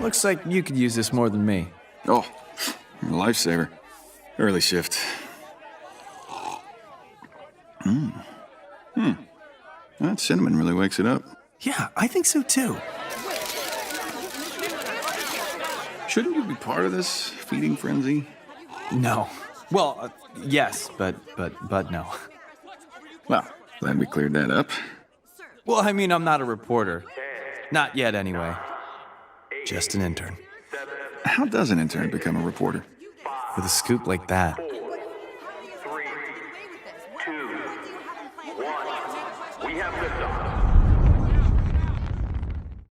Looks like you could use this more than me. Oh, lifesaver. Early shift. That cinnamon really wakes it up. Yeah, I think so too. Shouldn't you be part of this feeding frenzy? No. Well, yes, but no. Well, glad we cleared that up. Well, I mean, I'm not a reporter. Not yet, anyway. Just an intern. How does an intern become a reporter? With a scoop like that. 3, 2, 1. We have liftoff.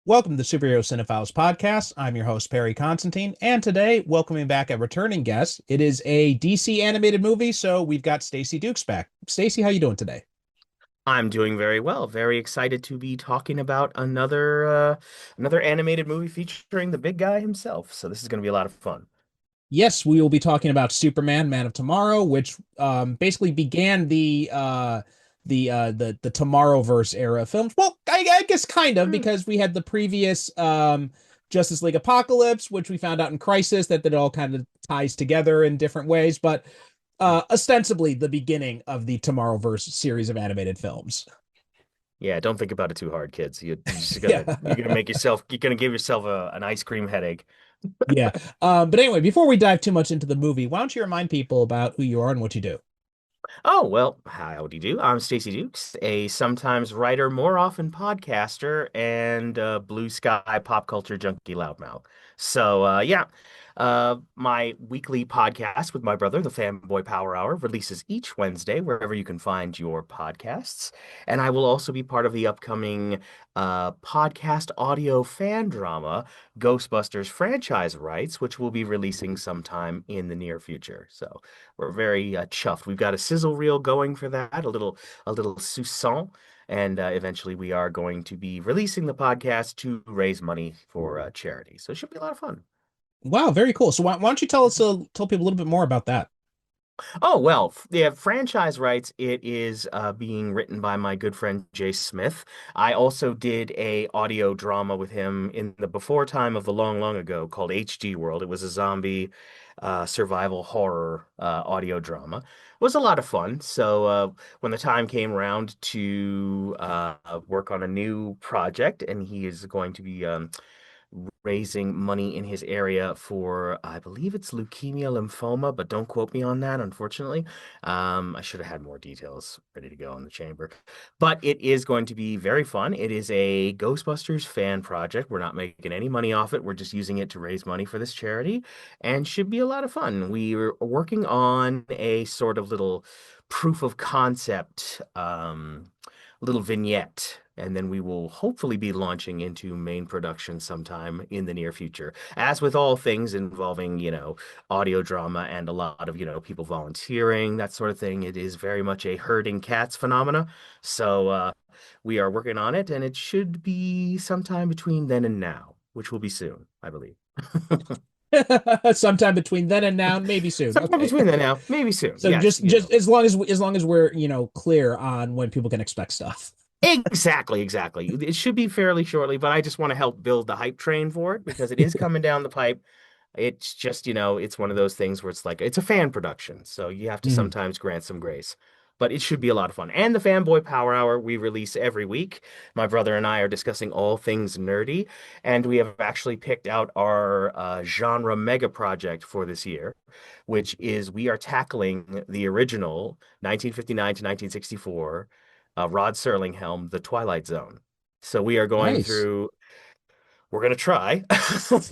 Welcome to the Superhero Cinephiles Podcast. I'm your host, Perry Constantine, and today, welcoming back a returning guest. It is a DC animated movie, so we've got Stacy Dooks back. Stacy, how you doing today? I'm doing very well. Very excited to be talking about another animated movie featuring the big guy himself. So this is going to be a lot of fun. Yes, we will be talking about Superman, Man of Tomorrow, which basically began the Tomorrowverse era of films. Well, I guess kind of, because we had the previous Justice League Apocalypse, which we found out in Crisis that it all kind of ties together in different ways, but ostensibly the beginning of the Tomorrowverse series of animated films. Yeah, don't think about it too hard, kids. You're gonna give yourself an ice cream headache. Yeah. But anyway, before we dive too much into the movie, why don't you remind people about who you are and what you do? Oh, well, howdy do. I'm Stacy Dooks, a sometimes writer, more often podcaster, and blue sky pop culture junkie loudmouth. So, my weekly podcast with my brother, the Fanboy Power Hour, releases each Wednesday wherever you can find your podcasts. And I will also be part of the upcoming podcast audio fan drama, Ghostbusters franchise rights, which we'll be releasing sometime in the near future. So we're very chuffed. We've got a sizzle reel going for that, a little soupçon, and eventually we are going to be releasing the podcast to raise money for charity. So it should be a lot of fun. Wow, very cool. So why don't you tell people a little bit more about that? Oh, well, the franchise rights, it is being written by my good friend Jay Smith. I also did a audio drama with him in the before time of the long, long ago called HG World. It was a zombie survival horror audio drama. It was a lot of fun. So when the time came around to work on a new project, and he is going to be raising money in his area for, I believe it's leukemia lymphoma, but don't quote me on that, unfortunately. I should have had more details ready to go in the chamber. But it is going to be very fun. It is a Ghostbusters fan project. We're not making any money off it. We're just using it to raise money for this charity, and should be a lot of fun. We're working on a sort of little proof of concept, little vignette, and then we will hopefully be launching into main production sometime in the near future. As with all things involving, audio drama and a lot of, people volunteering, that sort of thing, it is very much a herding cats phenomena. So we are working on it, and it should be sometime between then and now, which will be soon, I believe. Sometime between then and now, maybe soon. Sometime between then and now, maybe soon. So yes, just as long as we're clear on when people can expect stuff. Exactly. It should be fairly shortly, but I just want to help build the hype train for it because it is coming down the pipe. It's just, it's one of those things where it's like, it's a fan production. So you have to sometimes grant some grace, but it should be a lot of fun. And the Fanboy Power Hour we release every week. My brother and I are discussing all things nerdy, and we have actually picked out our genre mega project for this year, which is we are tackling the original 1959 to 1964 Rod Serling helm, The Twilight Zone. So we are going through, we're going to try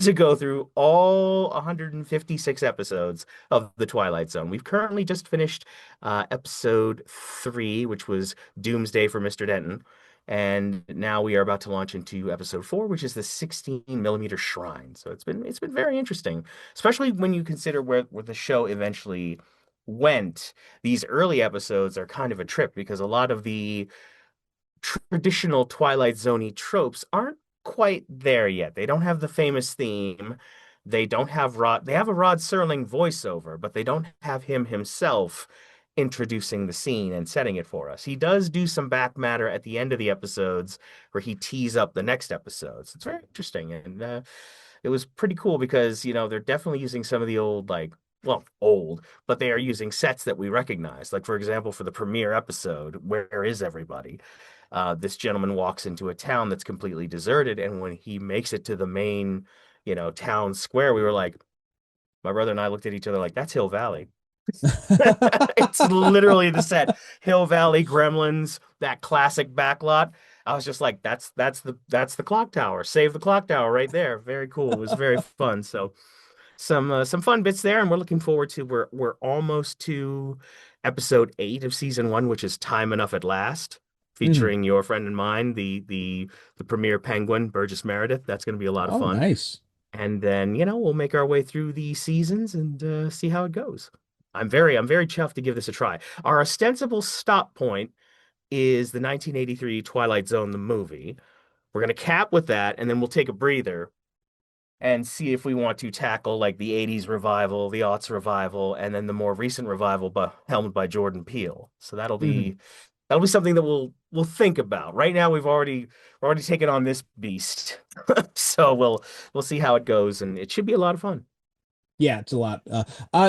to go through all 156 episodes of The Twilight Zone. We've currently just finished episode 3, which was Doomsday for Mr. Denton. And now we are about to launch into episode 4, which is the 16mm Shrine. So it's been very interesting, especially when you consider where the show eventually went. These early episodes are kind of a trip because a lot of the traditional Twilight Zone-y tropes aren't quite there yet. They don't have the famous theme. They don't have they have a Rod Serling voiceover, but they don't have him himself introducing the scene and setting it for us. He does do some back matter at the end of the episodes where he tees up the next episodes. It's very interesting, and it was pretty cool because, they're definitely using some of the old, like, well, old, but they are using sets that we recognize. Like, for example, for the premiere episode, Where Is Everybody? This gentleman walks into a town that's completely deserted, and when he makes it to the main, town square, we were like, my brother and I looked at each other like, that's Hill Valley. It's literally the set. Hill Valley Gremlins, that classic backlot. I was just like, that's the clock tower. Save the clock tower right there. Very cool. It was very fun. So some fun bits there, and we're looking forward to we're almost to episode 8 of season 1, which is Time Enough at Last, Mhm. featuring your friend and mine, the premier penguin, Burgess Meredith. That's going to be a lot of Oh, fun. nice. And then, we'll make our way through the seasons and see how it goes. I'm very chuffed to give this a try. Our ostensible stop point is the 1983 Twilight Zone, the movie. We're going to cap with that, and then we'll take a breather and see if we want to tackle like the 80s revival, the aughts revival, and then the more recent revival helmed by Jordan Peele. So Mhm. that'll be something that we'll think about. Right now we're already taken on this beast. So we'll see how it goes, and it should be a lot of fun. Yeah, it's a lot.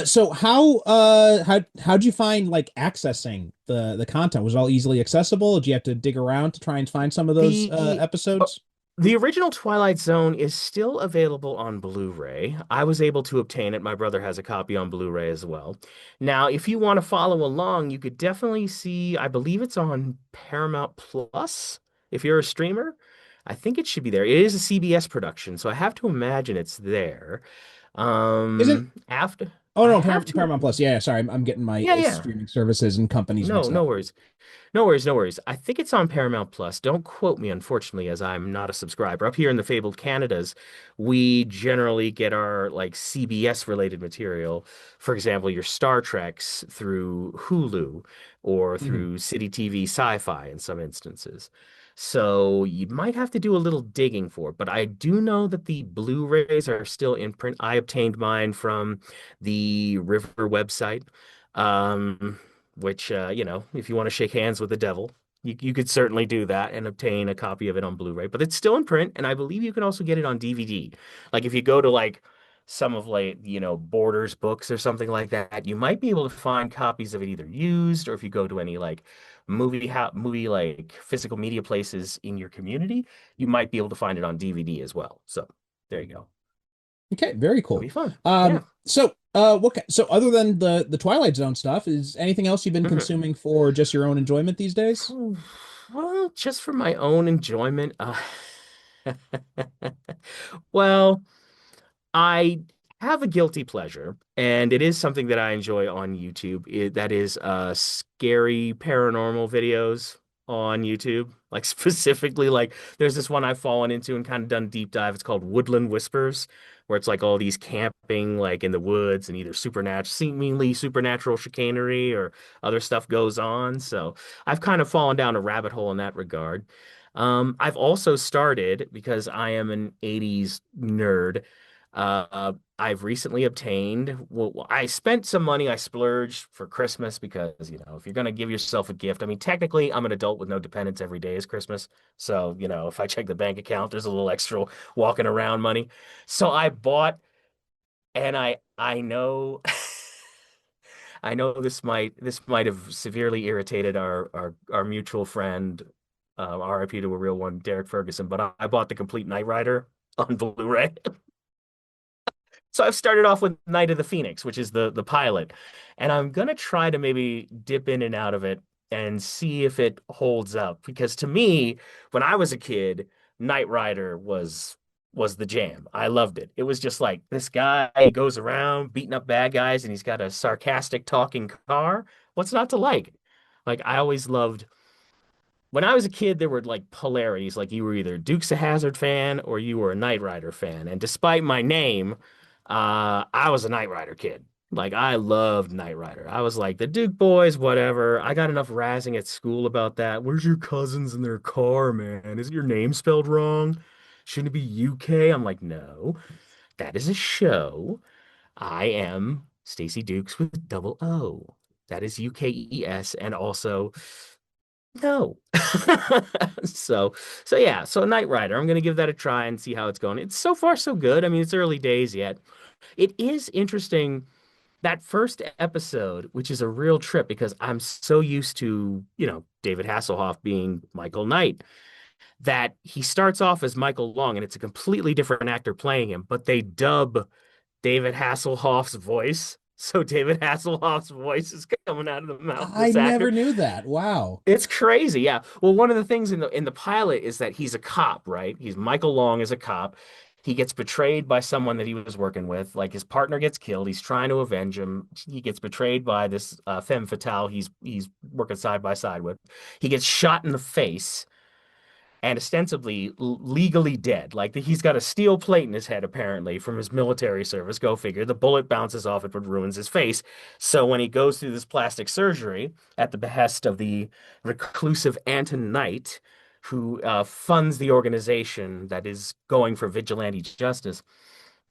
So how'd you find like accessing the content? Was it all easily accessible? Did you have to dig around to try and find some of those The episodes? The original Twilight Zone is still available on Blu-ray. I was able to obtain it. My brother has a copy on Blu-ray as well. Now, if you want to follow along, you could definitely see, I believe it's on Paramount Plus if you're a streamer. I think it should be there. It is a CBS production, so I have to imagine it's there. Isn't After Oh I no, have to, Paramount Plus. Yeah, sorry, I'm getting my yeah, yeah. streaming services and companies No, mixed no up. worries. No worries, no worries. I think it's on Paramount Plus. Don't quote me, unfortunately, as I'm not a subscriber. Up here in the fabled Canadas, we generally get our like CBS related material. For example, your Star Treks through Hulu or Mhm. through City TV Sci-Fi in some instances. So you might have to do a little digging for it. But I do know that the Blu-rays are still in print. I obtained mine from the River website. Um, which if you want to shake hands with the devil, you could certainly do that and obtain a copy of it on Blu-ray, but it's still in print, and I believe you can also get it on DVD. Like if you go to like some of like, Borders books or something like that, you might be able to find copies of it either used, or if you go to any like movie like physical media places in your community, you might be able to find it on DVD as well. So there you go. Okay, very It'll cool. be fun. Yeah. So other than the Twilight Zone stuff, is anything else you've been Mhm. consuming for just your own enjoyment these days? Well, just for my own enjoyment. Well, I have a guilty pleasure, and it is something that I enjoy on YouTube. That is scary paranormal videos on YouTube. Like specifically, like there's this one I've fallen into and kind of done deep dive. It's called Woodland Whispers, where it's like all these camping like in the woods and either seemingly supernatural chicanery or other stuff goes on. So I've kind of fallen down a rabbit hole in that regard. I've also started because I am an 80s nerd. I've recently obtained, well, I spent some money, I splurged for Christmas because, if you're going to give yourself a gift, I mean, technically, I'm an adult with no dependents. Every day is Christmas. So, if I check the bank account, there's a little extra walking around money. So I bought, and I know, I know this might have severely irritated our mutual friend, RIP to a real one, Derek Ferguson, but I bought the complete Knight Rider on Blu-ray. So I've started off with Night of the Phoenix, which is the pilot, and I'm gonna try to maybe dip in and out of it and see if it holds up. Because to me, when I was a kid, Knight Rider was the jam. I loved it. It was just like this guy goes around beating up bad guys, and he's got a sarcastic talking car. What's not to like? Like I always loved when I was a kid, there were like polarities. Like you were either Dukes of Hazzard fan or you were a Knight Rider fan. And despite my name, I was a Knight Rider kid. Like I loved Knight Rider. I was like the Duke boys, whatever. I got enough razzing at school about that. Where's your cousins in their car, man? Is your name spelled wrong? Shouldn't it be UK? I'm like, no, that is a show. I am Stacy Dukes with double O. That is UKES, and also No. So yeah, so Knight Rider, I'm gonna give that a try and see how it's going. It's so far so good. I mean, it's early days yet. It is interesting that first episode, which is a real trip because I'm so used to, David Hasselhoff being Michael Knight, that he starts off as Michael Long and it's a completely different actor playing him, but they dub David Hasselhoff's voice. So David Hasselhoff's voice is coming out of the mouth of I this never actor. knew that. Wow. It's crazy, yeah. Well, one of the things in the pilot is that he's a cop, right? He's Michael Long is a cop. He gets betrayed by someone that he was working with. Like his partner gets killed. He's trying to avenge him. He gets betrayed by this femme fatale he's working side by side with. He gets shot in the face and ostensibly legally dead. Like he's got a steel plate in his head, apparently, from his military service. Go figure. The bullet bounces off it, but ruins his face. So when he goes through this plastic surgery at the behest of the reclusive Anton Knight, who funds the organization that is going for vigilante justice,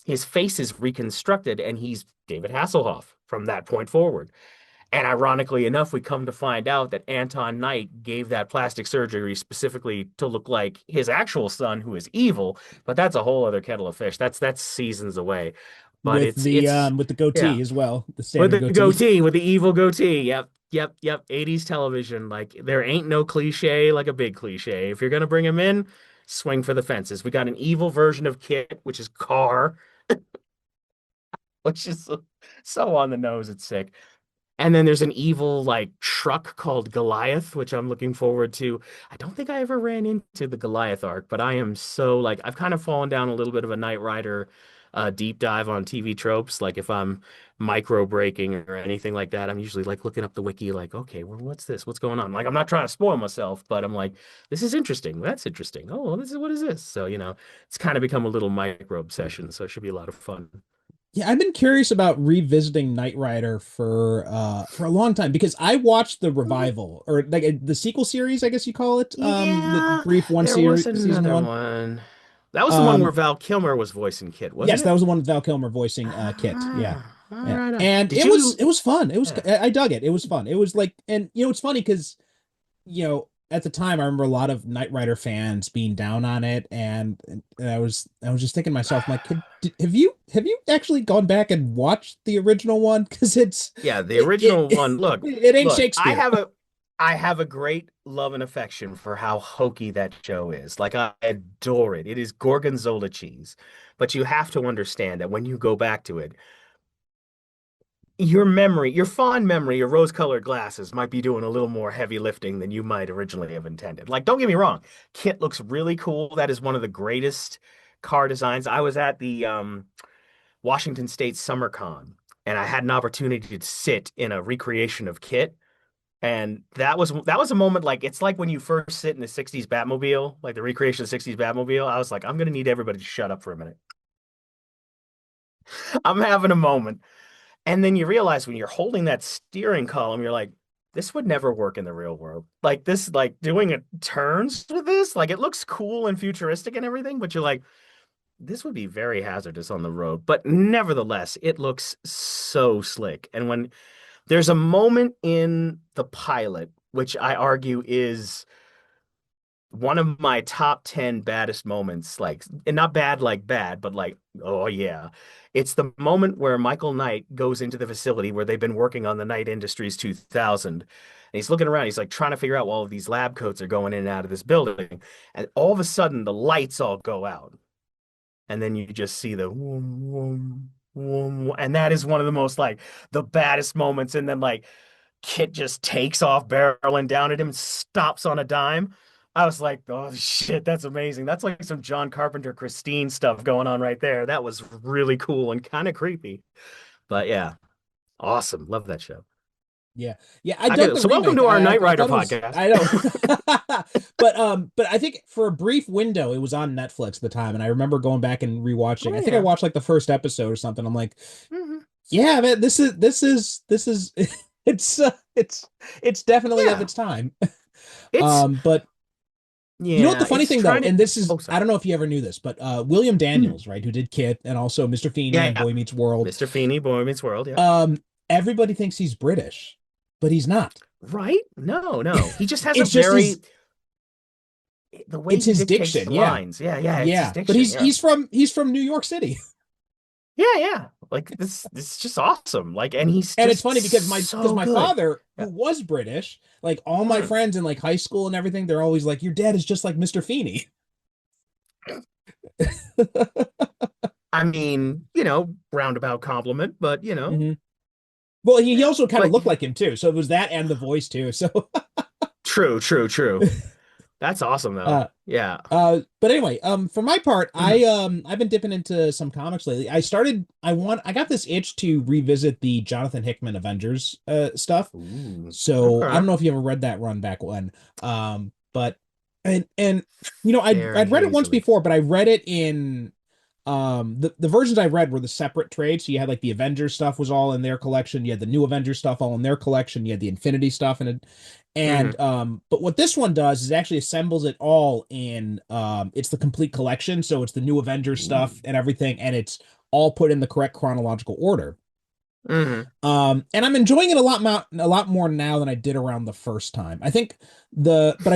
his face is reconstructed and he's David Hasselhoff from that point forward. And ironically enough, we come to find out that Anton Knight gave that plastic surgery specifically to look like his actual son, who is evil. But that's a whole other kettle of fish. That's seasons away. But it's With the yeah, goatee as well, the with standard the goatee. goatee, with the evil goatee. Yep, yep, yep. 80s television. Like there ain't no cliche like a big cliche. If you're gonna bring him in, swing for the fences. We got an evil version of Kit, which is Carr, which is so on the nose. It's sick. And then there's an evil like truck called Goliath, which I'm looking forward to. I don't think I ever ran into the Goliath arc, but I am so like I've kind of fallen down a little bit of a Knight Rider deep dive on TV tropes. Like if I'm micro breaking or anything like that, I'm usually like looking up the wiki, like, okay, well, what's this? What's going on? Like I'm not trying to spoil myself, but I'm like, this is interesting. That's interesting. Oh, well, this is what is this? So, it's kind of become a little micro obsession. So it should be a lot of fun. Yeah, I've been curious about revisiting Knight Rider for a long time because I watched the revival or like the sequel series, I guess you call it. The Yeah, brief one there was series season another one. one. That was the one where Um, Val Kilmer was voicing Kit, wasn't yes, that it? was the one with Val Kilmer voicing Kit. Yeah. All Yeah. right. And Did you? it was fun. It was Yeah. I dug it. It was fun. It was like and it's funny because at the time I remember a lot of Knight Rider fans being down on it and I was just thinking to myself, I'm like, have you actually gone back and watched the original one? Because Yeah, the original one. it ain't Look, Shakespeare. I have a great love and affection for how hokey that show is. Like I adore it. It is gorgonzola cheese. But you have to understand that when you go back to it, your memory, your fond memory, your rose-colored glasses might be doing a little more heavy lifting than you might originally have intended. Like, don't get me wrong, Kit looks really cool. That is one of the greatest car designs. I was at the Washington State Summer Con, and I had an opportunity to sit in a recreation of Kit. And that was a moment like it's like when you first sit in the 60s Batmobile, like the recreation of the 60s Batmobile. I was like, I'm gonna need everybody to shut up for a minute. I'm having a moment. And then you realize when you're holding that steering column, you're like, this would never work in the real world. Like this, like doing a turns with this, like it looks cool and futuristic and everything, but you're like, this would be very hazardous on the road. But nevertheless, it looks so slick. And when there's a moment in the pilot, which I argue is one of my top 10 baddest moments, like, and not bad like bad, but like, oh yeah. It's the moment where Michael Knight goes into the facility where they've been working on the Knight Industries 2000. And he's looking around, he's like trying to figure out while all of these lab coats are going in and out of this building. And all of a sudden, the lights all go out. And then you just see the whoom, whoom, whoom, and that is one of the most like the baddest moments. And then like Kit just takes off barreling down at him, stops on a dime. I was like, oh shit, that's amazing. That's like some John Carpenter, Christine stuff going on right there. That was really cool and kind of creepy. But yeah, awesome. Love that show. Yeah. Yeah, I dug Okay, the so welcome remake. to our Knight I Rider thought it was podcast. I know. But I think for a brief window it was on Netflix at the time and I remember going back and rewatching. Oh I think I yeah. watched like the first episode or something. I'm like, Mhm. yeah, man, this is it's definitely of Yeah. its time. It's But you know what the yeah, funny it's thing though, trying to and this is oh I sorry. don't know if you ever knew this, but William Hmm. Daniels, right, who did Kit and also Mr. Feeney Yeah, on yeah. Boy Meets World, Mr. Feeney, Boy Meets World, yeah. um, everybody thinks he's British. but he's not. Right? No, no. He just has a It's just very his the way it's he his dictates diction. the Yeah. lines. Yeah, yeah, it's his Yeah. But diction. he's Yeah. he's from New York City. Yeah, yeah. Like this is just awesome. Like, and he's And it's just funny because so my good. father, Yeah. who was British, like all my Mm. friends in like high school and everything, they're always like, "Your dad is just like Mr. Feeney." I mean, roundabout compliment, but hmm Well, he also kind of but looked like him too, so it was that and the voice too. So, true, true, true. That's awesome though. uh, Yeah. but anyway, for my part, Mhm. I've been dipping into some comics lately. I got this itch to revisit the Jonathan Hickman Avengers stuff. Ooh. So I Okay. don't know if you ever read that run back when. But and Very I'd read it once hazily. before, but I read it in the versions I read were the separate trades. So you had like the Avengers stuff was all in their collection, you had the new Avengers stuff all in their collection, you had the Infinity stuff in it. Hmm. But what this one does is actually assembles it all in it's the complete collection. So it's the new Avengers Ooh. stuff and everything, and it's all put in the correct chronological order. Hmm. And I'm enjoying it a lot more now than I did around the first time. I think but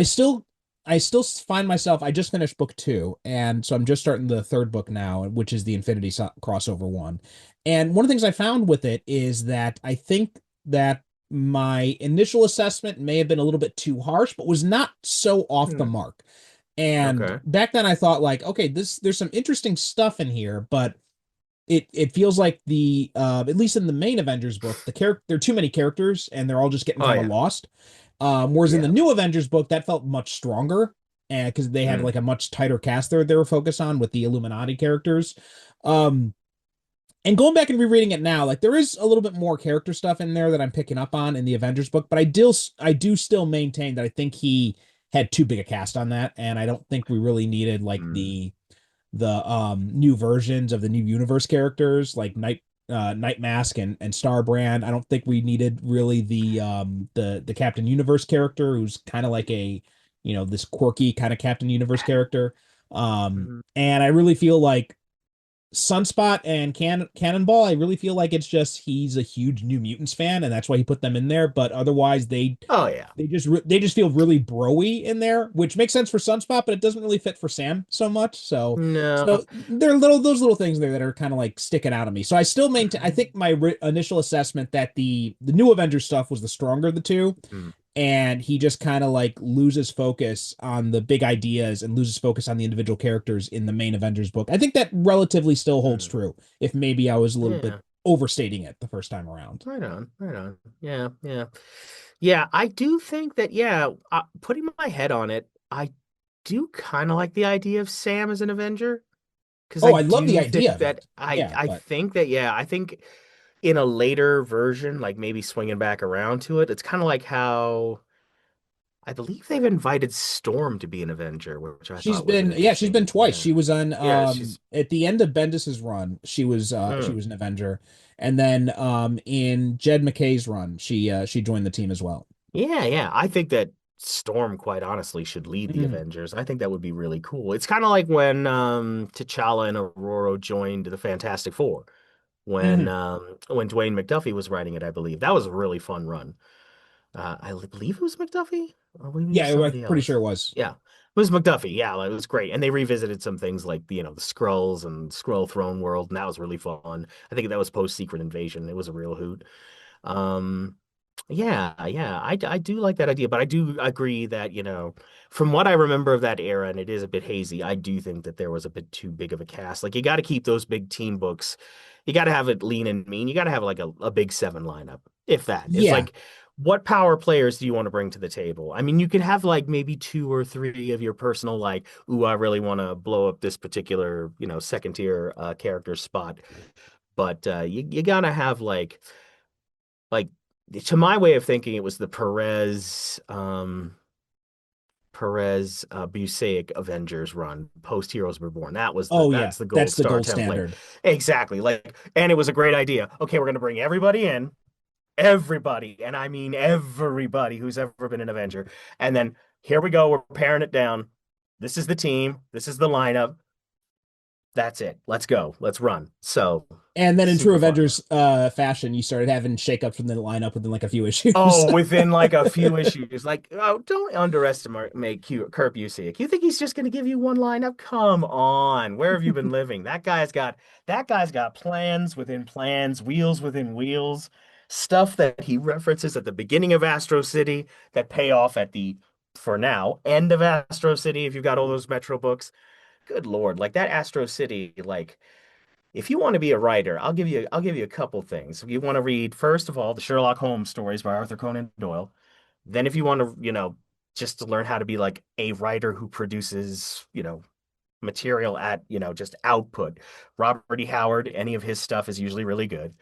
I still find myself, I just finished book two, and so I'm just starting the third book now, which is the crossover one. And one of the things I found with it is that I think that my initial assessment may have been a little bit too harsh, but was not so off the Hmm. mark. And Okay. back then I thought like, okay, there's some interesting stuff in here, but it feels like the at least in the main Avengers book, there are too many characters and they're all just getting Oh kind of yeah. lost. Whereas in the Yeah. new Avengers book, that felt much stronger, and because they had Mm. like a much tighter cast there they were focused on with the Illuminati characters. Um, and going back and rereading it now, like there is a little bit more character stuff in there that I'm picking up on in the Avengers book, but I do still maintain that I think he had too big a cast on that, and I don't think we really needed like Mm. the new versions of the new universe characters like Night Mask and Starbrand. I don't think we needed really the Captain Universe character who's kind of like a this quirky kind of Captain Universe character. Mhm. And I really feel like Sunspot and Cannonball, I really feel like it's just he's a huge New Mutants fan and that's why he put them in there, but otherwise Oh yeah. they just feel really broy in there, which makes sense for Sunspot, but it doesn't really fit for Sam so much. No. So there are those little things there that are kind of like sticking out of me. So I still maintain. I think my initial assessment that the new Avengers stuff was the stronger of the two, Mm. and he just kind of like loses focus on the big ideas and loses focus on the individual characters in the main Avengers book. I think that relatively still holds Mm. true. If maybe I was a little bit Yeah. overstating it the first time around. Right on. Right on. Yeah. Yeah. Yeah. I do think that, yeah, putting my head on it, I do kind of like the idea of Sam as an Avenger. Because I Oh, I love the do idea think of that it. Yeah, I but think that, yeah, I think in a later version, like maybe swinging back around to it, it's kind of like how I believe they've invited Storm to be an Avenger, which I thought was an she's been interesting, twice. yeah. She was on Yeah, she's at the end of Bendis's run, she mm. was an Avenger. And then in Jed McKay's run, she joined the team as well. Yeah, yeah. I think that Storm, quite honestly, should lead the Mhm. Avengers. I think that would be really cool. It's kind of like when T'Challa and Aurora joined the Fantastic Four. Mhm. When Dwayne McDuffie was writing it, I believe. That was a really fun run. I believe it was McDuffie, or maybe it was Yeah, I'm somebody pretty sure else. it was. Yeah, it was McDuffie. Yeah, like, it was great, and they revisited some things like the Skrulls and Skrull Throne World, and that was really fun. I think that was post Secret Invasion. It was a real hoot. Um, yeah, yeah, I do like that idea, but I do agree that from what I remember of that era, and it is a bit hazy, I do think that there was a bit too big of a cast. Like you got to keep those big team books. You got to have it lean and mean. You got to have like a big seven lineup, if that. It's Yeah. like, what power players do you want to bring to the table? I mean, you could have like maybe two or three of your personal, like, ooh, I really want to blow up this particular, second tier character spot. But you gotta have like to my way of thinking, it was the Perez Busiek Avengers run post Heroes Reborn. Oh yeah, That's the gold that's the star gold template. standard. Exactly. Like, and it was a great idea. Okay, we're gonna bring everybody in, everybody, and I mean everybody who's ever been an Avenger. And then here we go, we're paring it down. This is the team, this is the lineup. That's it. Let's go. Let's run. So And then in true super fun. Avengers fashion, you started having shakeups within the lineup within like a few issues. Oh, within like a few issues, like, oh, don't underestimate Kurt Busiek. You think he's just going to give you one lineup? Come on, where have you been living? That guy's got plans within plans, wheels within wheels, stuff that he references at the beginning of Astro City that pay off at the, for now, end of Astro City. If you've got all those Metro books, good Lord, like that Astro City, like if you want to be a writer, I'll give you a couple things. You want to read, first of all, the Sherlock Holmes stories by Arthur Conan Doyle. Then if you want to, just to learn how to be like a writer who produces, material at, just output. Robert E. Howard, any of his stuff is usually really good.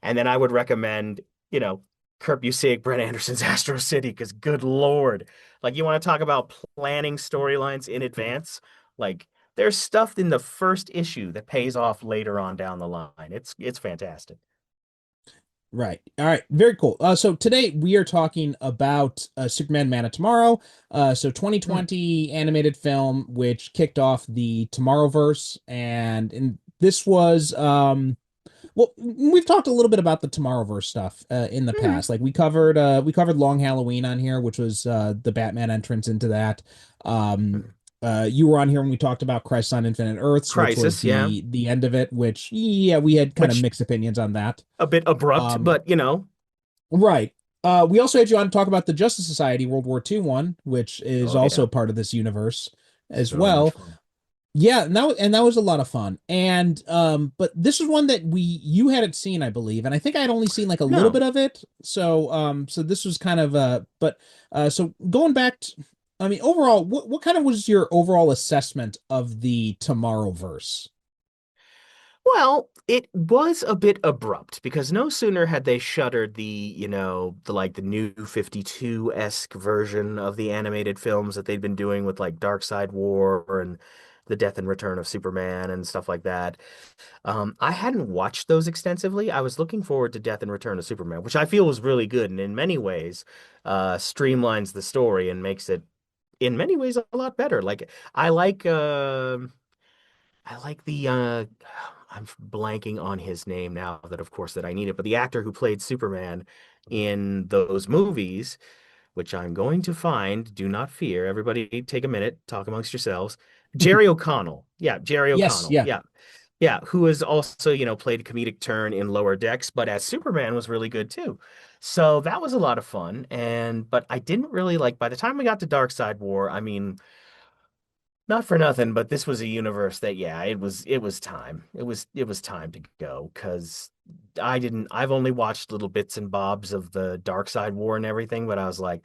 And then I would recommend, you know, Kurt Busiek, Brent Anderson's Astro City, because good Lord, like you want to talk about planning storylines in advance, like there's stuff in the first issue that pays off later on down the line. It's fantastic. Right. All right. Very cool. So today we are talking about Superman Man of Tomorrow. So Hmm. 2020 animated film, which kicked off the Tomorrowverse, and this was well, we've talked a little bit about the Tomorrowverse stuff in the Mhm. past. Like we covered Long Halloween on here, which was the Batman entrance into that. Um, you were on here when we talked about Crisis on Infinite Earths, which was Crisis, yeah, the end of it. Which yeah, we had kind of which mixed opinions on that. a bit abrupt, Um, but right. We also had you on to talk about the Justice Society World War II one, which is oh also yeah, part of this universe as so much well. fun. Yeah, and that was a lot of fun. And but this is one that you hadn't seen, I believe, and I think I'd only seen like a little No. bit of it. So this was kind of but so going back to, I mean, overall, what kind of was your overall assessment of the Tomorrowverse? Well, it was a bit abrupt because no sooner had they shuttered the new 52-esque version of the animated films that they'd been doing with like Dark Side War and the Death and Return of Superman and stuff like that. I hadn't watched those extensively. I was looking forward to Death and Return of Superman, which I feel was really good and in many ways streamlines the story and makes it in many ways a lot better. Like I like the I'm blanking on his name now that of course that I need it, but the actor who played Superman in those movies, which I'm going to find, do not fear. Everybody take a minute, talk amongst yourselves. Jerry O'Connell. Yeah, Jerry Yes, O'Connell. yeah. Yeah. Yeah, who has also, played a comedic turn in Lower Decks, but as Superman was really good too. So that was a lot of fun. But I didn't really like, by the time we got to Dark Side War, I mean, not for nothing, but this was a universe that, yeah, it was time. It was time to go because I've only watched little bits and bobs of the Dark Side War and everything, but I was like,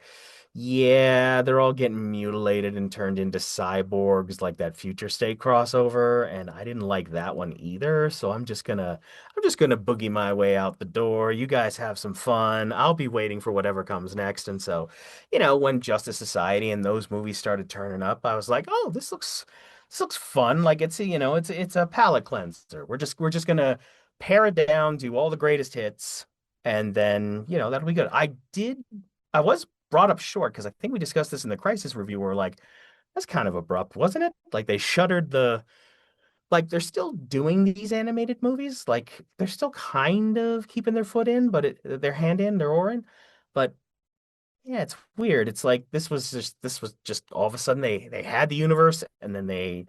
yeah, they're all getting mutilated and turned into cyborgs like that Future State crossover, and I didn't like that one either. So I'm just gonna boogie my way out the door. You guys have some fun. I'll be waiting for whatever comes next. And so, when Justice Society and those movies started turning up, I was like, oh, this looks fun. Like it's a palate cleanser. We're just gonna pare it down, do all the greatest hits, and then that'll be good. I was brought up short because I think we discussed this in the Crisis review. Where like that's kind of abrupt, wasn't it? Like they shuttered the like they're still doing these animated movies. Like they're still kind of keeping their foot in, but their hand in, their oar in. But yeah, it's weird. It's like this was just all of a sudden they had the universe and then they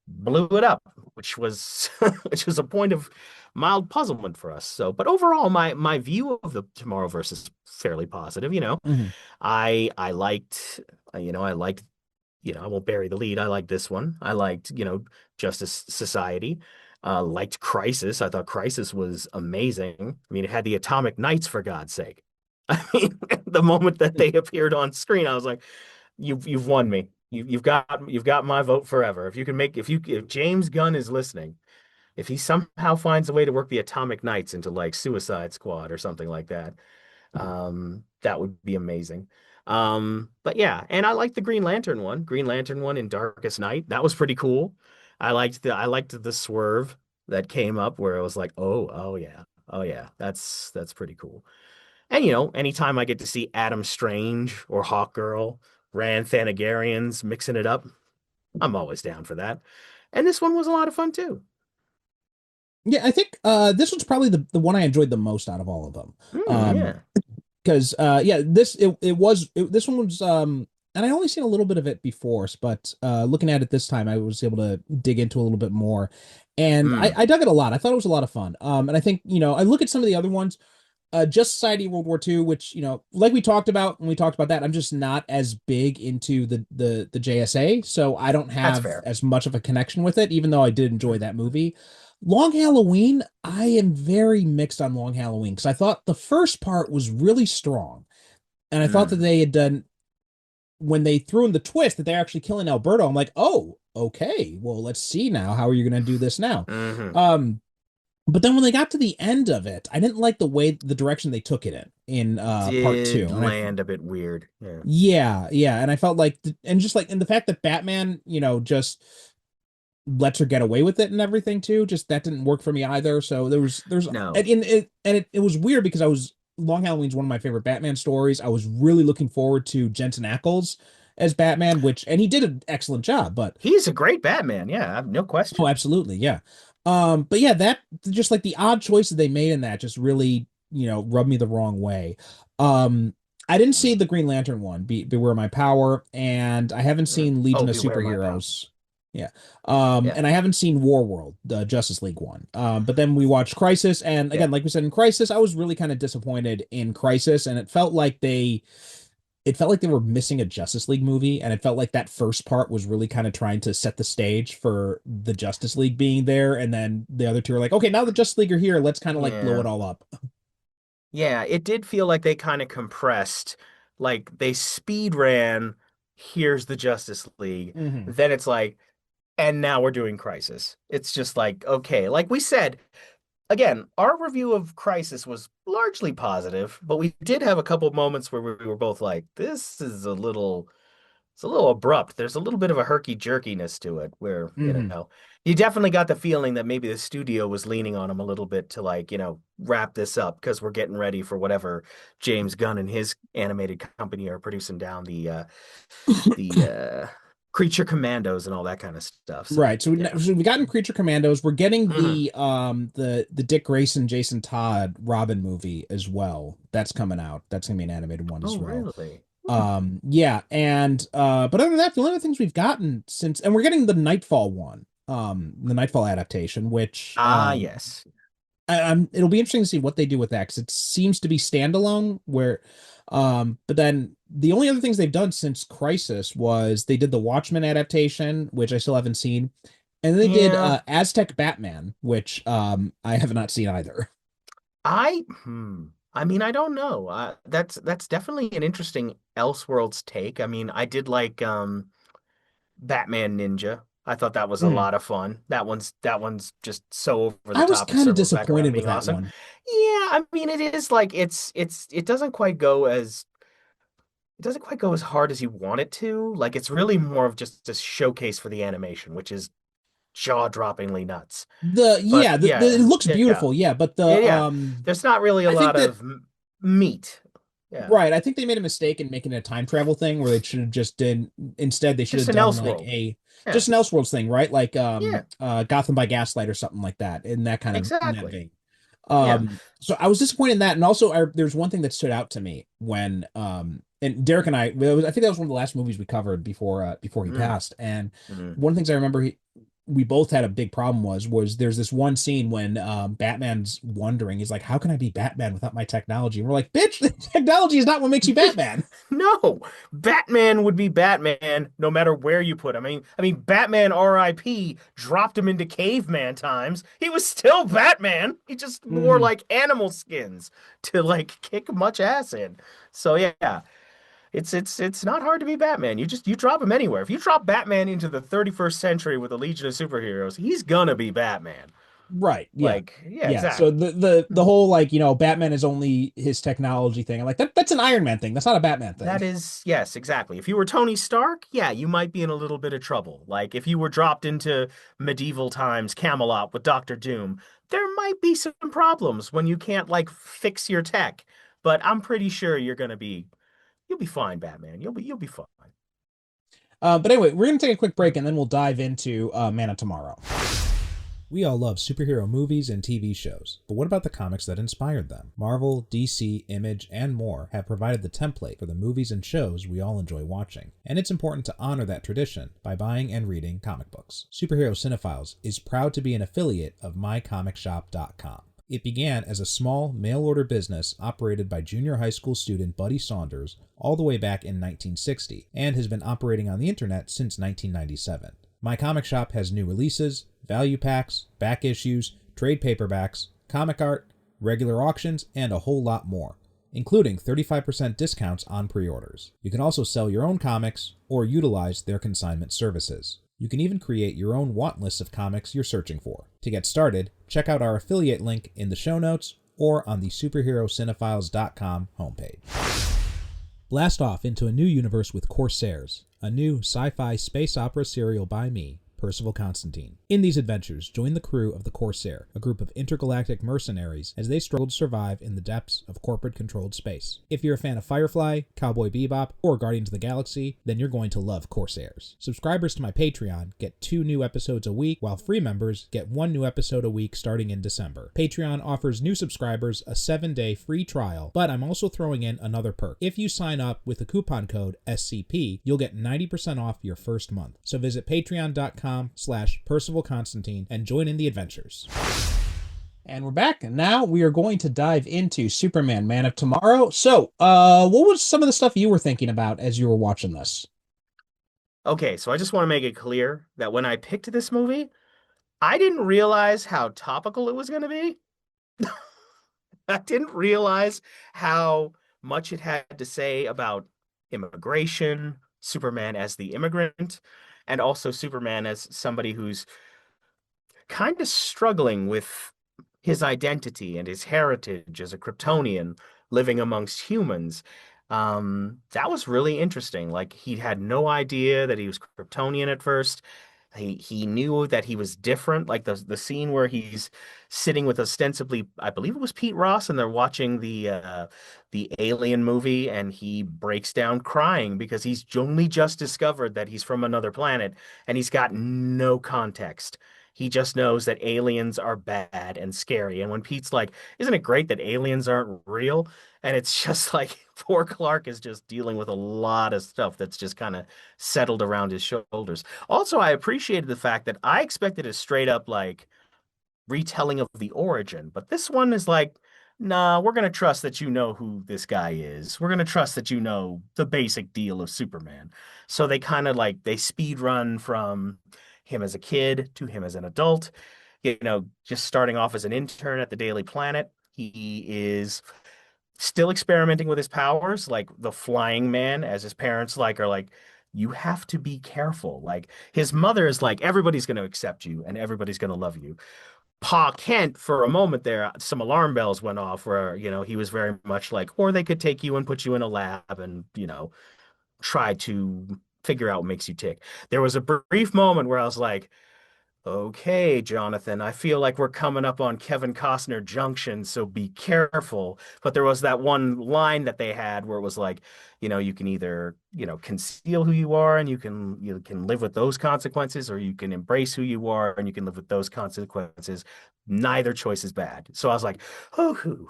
blew it up, which was which was a point of mild puzzlement for us. So, but overall, my view of the Tomorrowverse is fairly positive. Mhm. I liked, I liked, I won't bury the lead. I liked this one. I liked, Justice Society. Liked Crisis. I thought Crisis was amazing. I mean, it had the Atomic Knights for God's sake. I mean, the moment that they appeared on screen, I was like, you've won me. You've got my vote forever. If James Gunn is listening, if he somehow finds a way to work the Atomic Knights into like Suicide Squad or something like that, that would be amazing. But yeah, and I liked the Green Lantern one in Darkest Night. That was pretty cool. I liked the swerve that came up where it was like, oh yeah, oh yeah, that's pretty cool. And anytime I get to see Adam Strange or Hawkgirl, Rand Thanagarians mixing it up, I'm always down for that. And this one was a lot of fun too. Yeah, I think this one's probably the one I enjoyed the most out of all of them. Yeah. Because yeah, this one was and I only seen a little bit of it before, but looking at it this time, I was able to dig into a little bit more, and Mm. I dug it a lot. I thought it was a lot of fun. And I think, I look at some of the other ones, Just Society World War II, which, like we talked about when we talked about that, I'm just not as big into the JSA, so I don't That's have fair. as much of a connection with it, even though I did enjoy that movie. Long Halloween, I am very mixed on Long Halloween because I thought the first part was really strong, and I thought that Mm. they had done when they threw in the twist that they're actually killing Alberto. I'm like, oh, okay, well, let's see now. How are you going to do this now? Hmm. Um, but then when they got to the end of it, I didn't like the direction they took it in part Did two. And I land a bit weird. Yeah. yeah, and I felt like and just like and the fact that Batman, just lets her get away with it and everything too, just that didn't work for me either. So there's No. it was weird because I was Long Halloween's one of my favorite Batman stories. I was really looking forward to Jensen Ackles as Batman, and he did an excellent job, but He's a great Batman. Yeah, no oh, question. absolutely, yeah. But yeah, that just like the odd choices they made in that just really, rubbed me the wrong way. Um, I didn't see the Green Lantern one, Beware My Power, and I haven't Mm. seen Oh, Legion of beware my power. Superheroes. Yeah. Yeah. And I haven't seen Warworld, the Justice League one. But then we watched Crisis, and Yeah. again, like we said in Crisis, I was really kind of disappointed in Crisis, and it felt like they were missing a Justice League movie, and it felt like that first part was really kind of trying to set the stage for the Justice League being there, and then the other two are like, okay, now the Justice League are here, let's kind of like blow Yeah. it all up. Yeah, it did feel like they kind of compressed, like they speed ran, here's the Justice League. Hmm. Then it's like, and now we're doing Crisis. It's just like, okay, like we said, again, our review of Crisis was largely positive, but we did have a couple moments where we were both like, this is it's a little abrupt. There's a little bit of a herky jerkiness to it where, Hmm. you definitely got the feeling that maybe the studio was leaning on him a little bit to like, wrap this up because we're getting ready for whatever James Gunn and his animated company are producing down the Creature Commandos and all that kind of stuff. So, Right. So, yeah. so we got in Creature Commandos. We're getting Hmm. the Dick Grayson, Jason Todd Robin movie as well. That's coming out. That's gonna be an animated one as Oh, well. really? Hmm. Yeah, and but other than that, the only other things we've gotten since, and we're getting the Nightfall one, the Nightfall adaptation, which Ah, yes. it'll be interesting to see what they do with that because it seems to be standalone. But then the only other things they've done since Crisis was they did the Watchmen adaptation, which I still haven't seen, and then they did Yeah. Aztec Batman, which I have not seen either. I mean, I don't know. That's definitely an interesting Elseworlds take. I mean, I did like Batman Ninja. I thought that was a Mm. lot of fun. That one's just so over the I was top. It kind of circles back around disappointed with being that awesome. one. Yeah, I mean, it is like it doesn't quite go as it doesn't quite go as hard as you want it to. Like it's really more of just a showcase for the animation, which is jaw-droppingly nuts. The But yeah, it yeah, looks yeah, yeah, beautiful, yeah, but yeah, yeah. There's not really a I think lot that of meat. Yeah. right, I think they made a mistake in making it a time travel thing where they should have just did instead they should Just have an done like Elseworld. a Yeah. just an Elseworlds thing, right? Like Yeah, Gotham by Gaslight or something like that, in that exactly. vein. Yeah. So I was disappointed in that, and also there's one thing that stood out to me when and Derek and I think that was one of the last movies we covered before he Mm, passed, and mm. one of the things I remember we both had a big problem was there's this one scene when Batman's wondering, he's like, how can I be Batman without my technology? And we're like, bitch, the technology is not what makes you Batman. No, Batman would be Batman no matter where you put him. I mean, Batman R.I.P. dropped him into caveman times. He was still Batman. He just wore Hmm. like animal skins to like kick much ass in. So yeah, it's not hard to be Batman. You drop him anywhere. If you drop Batman into the 31st century with a legion of superheroes, he's gonna be Batman. Right. Yeah. Like, yeah, Yeah. So exactly. the whole like, Batman is only his technology thing. I'm like, that's an Iron Man thing. That's not a Batman thing. That is, yes, exactly. If you were Tony Stark, yeah, you might be in a little bit of trouble. Like if you were dropped into medieval times, Camelot with Doctor Doom, there might be some problems when you can't like fix your tech. But I'm pretty sure you'll be fine, Batman. You'll be fine. But anyway, we're going to take a quick break and then we'll dive into Man of Tomorrow. We all love superhero movies and TV shows, but what about the comics that inspired them? Marvel, DC, Image, and more have provided the template for the movies and shows we all enjoy watching, and it's important to honor that tradition by buying and reading comic books. Superhero Cinephiles is proud to be an affiliate of mycomicshop.com. It began as a small mail-order business operated by junior high school student Buddy Saunders all the way back in 1960, and has been operating on the internet since 1997. My Comic Shop has new releases, value packs, back issues, trade paperbacks, comic art, regular auctions, and a whole lot more, including 35% discounts on pre-orders. You can also sell your own comics or utilize their consignment services. You can even create your own want list of comics you're searching for. To get started, check out our affiliate link in the show notes or on the superherocinephiles.com homepage. Blast off into a new universe with Corsairs, a new sci-fi space opera serial by me, Percival Constantine. In these adventures, join the crew of the Corsair, a group of intergalactic mercenaries, as they struggle to survive in the depths of corporate-controlled space. If you're a fan of Firefly, Cowboy Bebop, or Guardians of the Galaxy, then you're going to love Corsairs. Subscribers to my Patreon get 2 new episodes a week, while free members get 1 new episode a week starting in December. Patreon offers new subscribers a 7-day free trial, but I'm also throwing in another perk. If you sign up with the coupon code SCP, you'll get 90% off your first month. So visit patreon.com/Percival Constantine and join in the adventures. And we're back, and now we are going to dive into Superman Man of Tomorrow. So, what was some of the stuff you were thinking about as you were watching this? Okay, so I just want to make it clear that when I picked this movie, I didn't realize how topical it was going to be. I didn't realize how much it had to say about immigration, Superman as the immigrant, and also Superman as somebody who's kind of struggling with his identity and his heritage as a Kryptonian living amongst humans. That was really interesting. Like, he had no idea that he was Kryptonian at first. He knew that he was different. Like the scene where he's sitting with ostensibly, I believe it was Pete Ross, and they're watching the Alien movie, and he breaks down crying because he's only just discovered that he's from another planet, and he's got no context. He just knows that aliens are bad and scary. And when Pete's like, "Isn't it great that aliens aren't real?" And it's just like poor Clark is just dealing with a lot of stuff that's just kind of settled around his shoulders. Also, I appreciated the fact that I expected a straight up like retelling of the origin, but this one is like, nah, we're going to trust that you know who this guy is. We're going to trust that you know the basic deal of Superman. So they kind of like, they speed run from him as a kid to him as an adult, just starting off as an intern at the Daily Planet. He is still experimenting with his powers, like the flying man, as his parents are like, you have to be careful. Like, his mother is like, everybody's going to accept you and everybody's going to love you. Pa Kent, for a moment there, some alarm bells went off where, he was very much like, or they could take you and put you in a lab and, try to figure out what makes you tick. There was a brief moment where I was like, okay, Jonathan, I feel like we're coming up on Kevin Costner Junction, so be careful. But there was that one line that they had where it was like, you can either, conceal who you are and you can live with those consequences, or you can embrace who you are and you can live with those consequences. Neither choice is bad. So I was like, oh,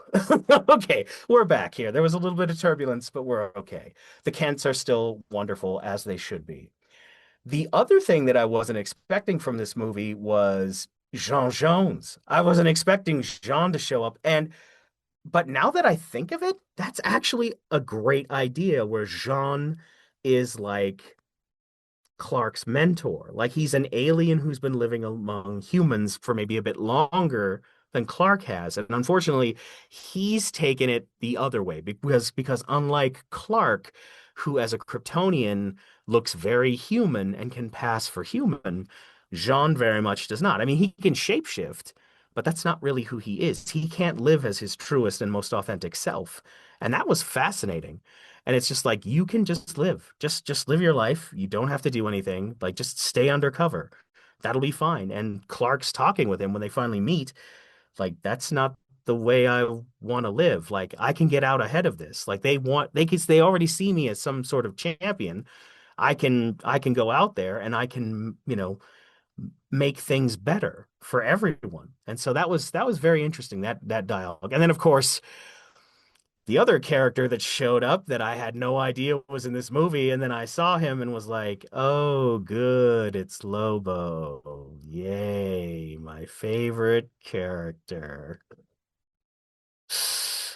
okay, we're back here. There was a little bit of turbulence, but we're okay. The Kents are still wonderful, as they should be. The other thing that I wasn't expecting from this movie was Jean Jones. I wasn't expecting Jean to show up. But now that I think of it, that's actually a great idea, where Jean is like Clark's mentor. Like, he's an alien who's been living among humans for maybe a bit longer than Clark has. And unfortunately, he's taken it the other way because unlike Clark, who as a Kryptonian looks very human and can pass for human, Jean very much does not. I mean, he can shapeshift, but that's not really who he is. He can't live as his truest and most authentic self. And that was fascinating. And it's just like, you can just live. Just live your life. You don't have to do anything. Like, just stay undercover. That'll be fine. And Clark's talking with him when they finally meet. Like, that's not the way I want to live. Like, I can get out ahead of this. Like, they already see me as some sort of champion. I can go out there and I can, make things better for everyone. And so that was very interesting, that dialogue. And then of course the other character that showed up that I had no idea was in this movie, and then I saw him and was like, "Oh, good, it's Lobo. Yay, my favorite character."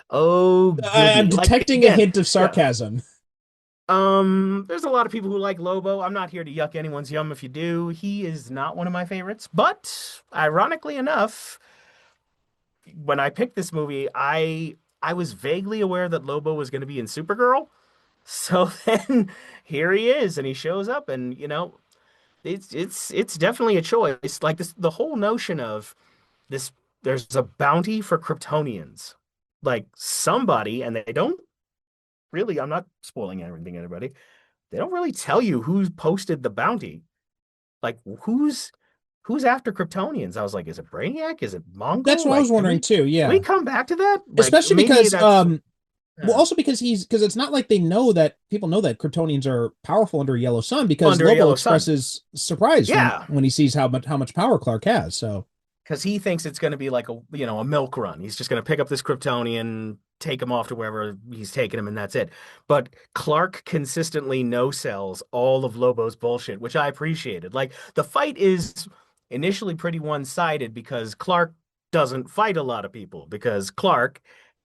Oh, I'm goody. Like detecting a again, hint of yeah. sarcasm. There's a lot of people who like Lobo. I'm not here to yuck anyone's yum if you do. He is not one of my favorites, but ironically enough, when I picked this movie, I was vaguely aware that Lobo was going to be in Supergirl. So then here he is, and he shows up, and it's definitely a choice. Like this, the whole notion of this, there's a bounty for Kryptonians. Like somebody, and they don't really, I'm not spoiling everything, everybody. They don't really tell you who posted the bounty. Like who's after Kryptonians? I was like, is it Brainiac? Is it That's Mongol? what I was Like, wondering too. do we Yeah, come back to that? Like especially maybe because that's well, yeah. also because it's not like they know that people know that Kryptonians are powerful under a yellow sun because Under a Lobo yellow sun. expresses surprise Yeah, when he sees how much power Clark has. So because he thinks it's going to be like a milk run. He's just going to pick up this Kryptonian, take him off to wherever he's taking him, and that's it. But Clark consistently no sells all of Lobo's bullshit, which I appreciated. Like the fight is initially pretty one-sided because Clark doesn't fight a lot of people because Clark,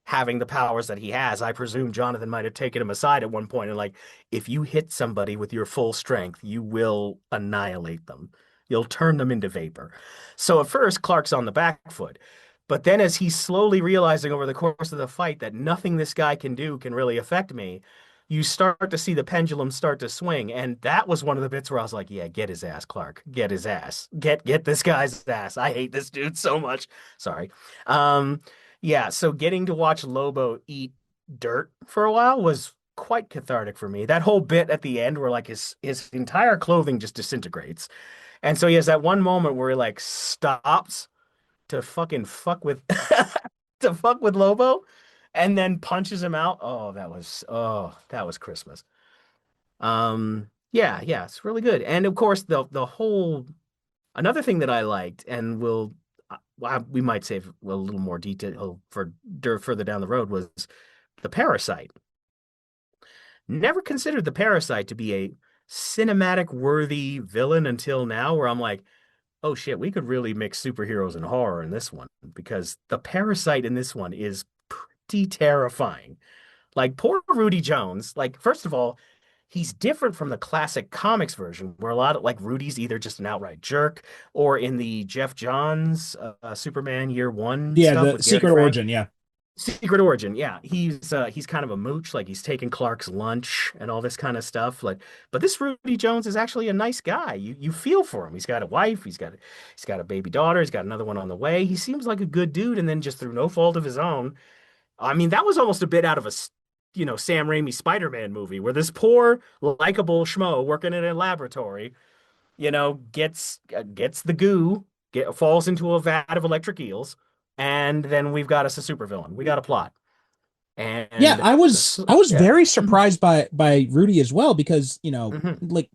having the powers that he has, I presume Jonathan might have taken him aside at one point and like, if you hit somebody with your full strength, you will annihilate them. You'll turn them into vapor. So at first, Clark's on the back foot. But then, as he's slowly realizing over the course of the fight that nothing this guy can do can really affect me, you start to see the pendulum start to swing. And that was one of the bits where I was like, yeah, get his ass, Clark. Get his ass. Get this guy's ass. I hate this dude so much. Sorry. Um, yeah, so getting to watch Lobo eat dirt for a while was quite cathartic for me. That whole bit at the end where like his entire clothing just disintegrates. And so he has that one moment where he like stops to fucking fuck with to fuck with Lobo and then punches him out. Oh, that was Christmas. Yeah, it's really good. And of course the whole another thing that I liked and we might save a little more detail for further down the road was the parasite. Never considered the parasite to be a cinematic worthy villain until now where I'm like, oh shit, we could really mix superheroes and horror in this one because the parasite in this one is pretty terrifying. Like poor Rudy Jones, like first of all, he's different from the classic comics version where a lot of like Rudy's either just an outright jerk or in the Jeff Johns Superman Year One yeah, stuff the with Gary secret Frank. origin. Yeah, Secret Origin, yeah. He's kind of a mooch, like he's taking Clark's lunch and all this kind of stuff. Like, but this Rudy Jones is actually a nice guy. You feel for him. He's got a wife, he's got a baby daughter, he's got another one on the way. He seems like a good dude, and then just through no fault of his own. I mean, that was almost a bit out of Sam Raimi Spider-Man movie where this poor, likable schmo working in a laboratory, gets the goo, falls into a vat of electric eels, and then we've got us a supervillain. We got a plot. yeah. And I was yeah. very surprised by Rudy as well because Hmm. like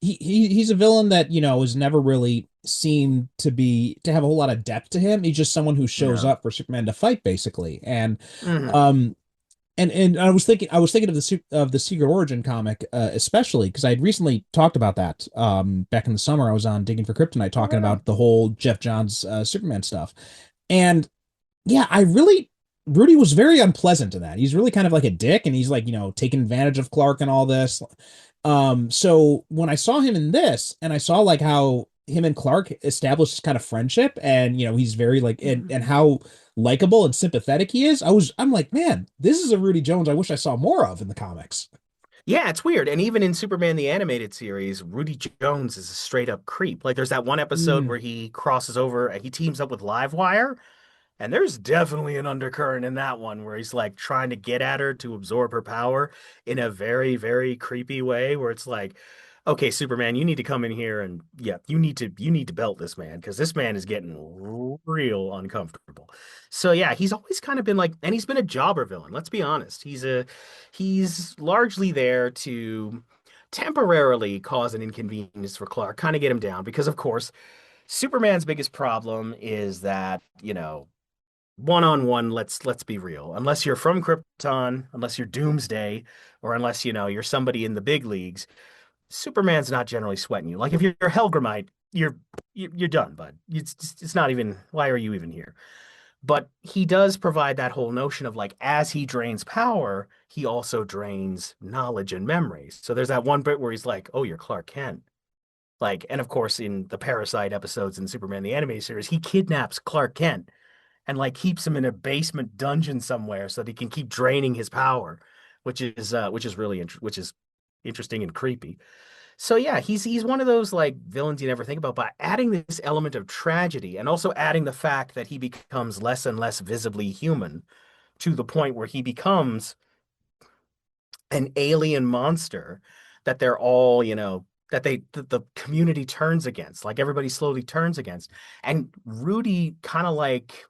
he's a villain that has never really seemed to have a whole lot of depth to him. He's just someone who shows No. up for Superman to fight basically, and Hmm. um and I was thinking of the Secret Origin comic, especially because I had recently talked about that back in the summer. I was on Digging for Kryptonite Oh talking yeah. about the whole Jeff Johns Superman stuff, and yeah, Rudy was very unpleasant in that. He's really kind of like a dick, and he's like taking advantage of Clark and all this. So when I saw him in this, and I saw like how him and Clark established this kind of friendship, and he's very like and how likable and sympathetic he is, I'm like, man, this is a Rudy Jones I wish I saw more of in the comics. Yeah, it's weird. And even in Superman the Animated Series, Rudy Jones is a straight up creep. Like there's that one episode Mm. where he crosses over and he teams up with Livewire. And there's definitely an undercurrent in that one where he's like trying to get at her to absorb her power in a very, very creepy way where it's like, okay, Superman, you need to come in here and yeah, you need to belt this man because this man is getting real uncomfortable. So yeah, he's always kind of been like, and he's been a jobber villain. Let's be honest. He's largely there temporarily cause an inconvenience for Clark, kind of get him down, because of course, Superman's biggest problem is that, one-on-one, let's be real. Unless you're from Krypton, unless you're Doomsday, or unless, you're somebody in the big leagues, Superman's not generally sweating you. Like if you're Helgramite, you're done, bud. It's not even, why are you even here? But he does provide that whole notion of like, as he drains power, he also drains knowledge and memories. So there's that one bit where he's like, "Oh, you're Clark Kent." Like, and of course, in the Parasite episodes in Superman the animated series, he kidnaps Clark Kent and like keeps him in a basement dungeon somewhere so that he can keep draining his power, which is interesting and creepy. So yeah, he's one of those like villains you never think about, but adding this element of tragedy and also adding the fact that he becomes less and less visibly human to the point where he becomes an alien monster that they're all, that the community turns against, like everybody slowly turns against. And Rudy, kind of like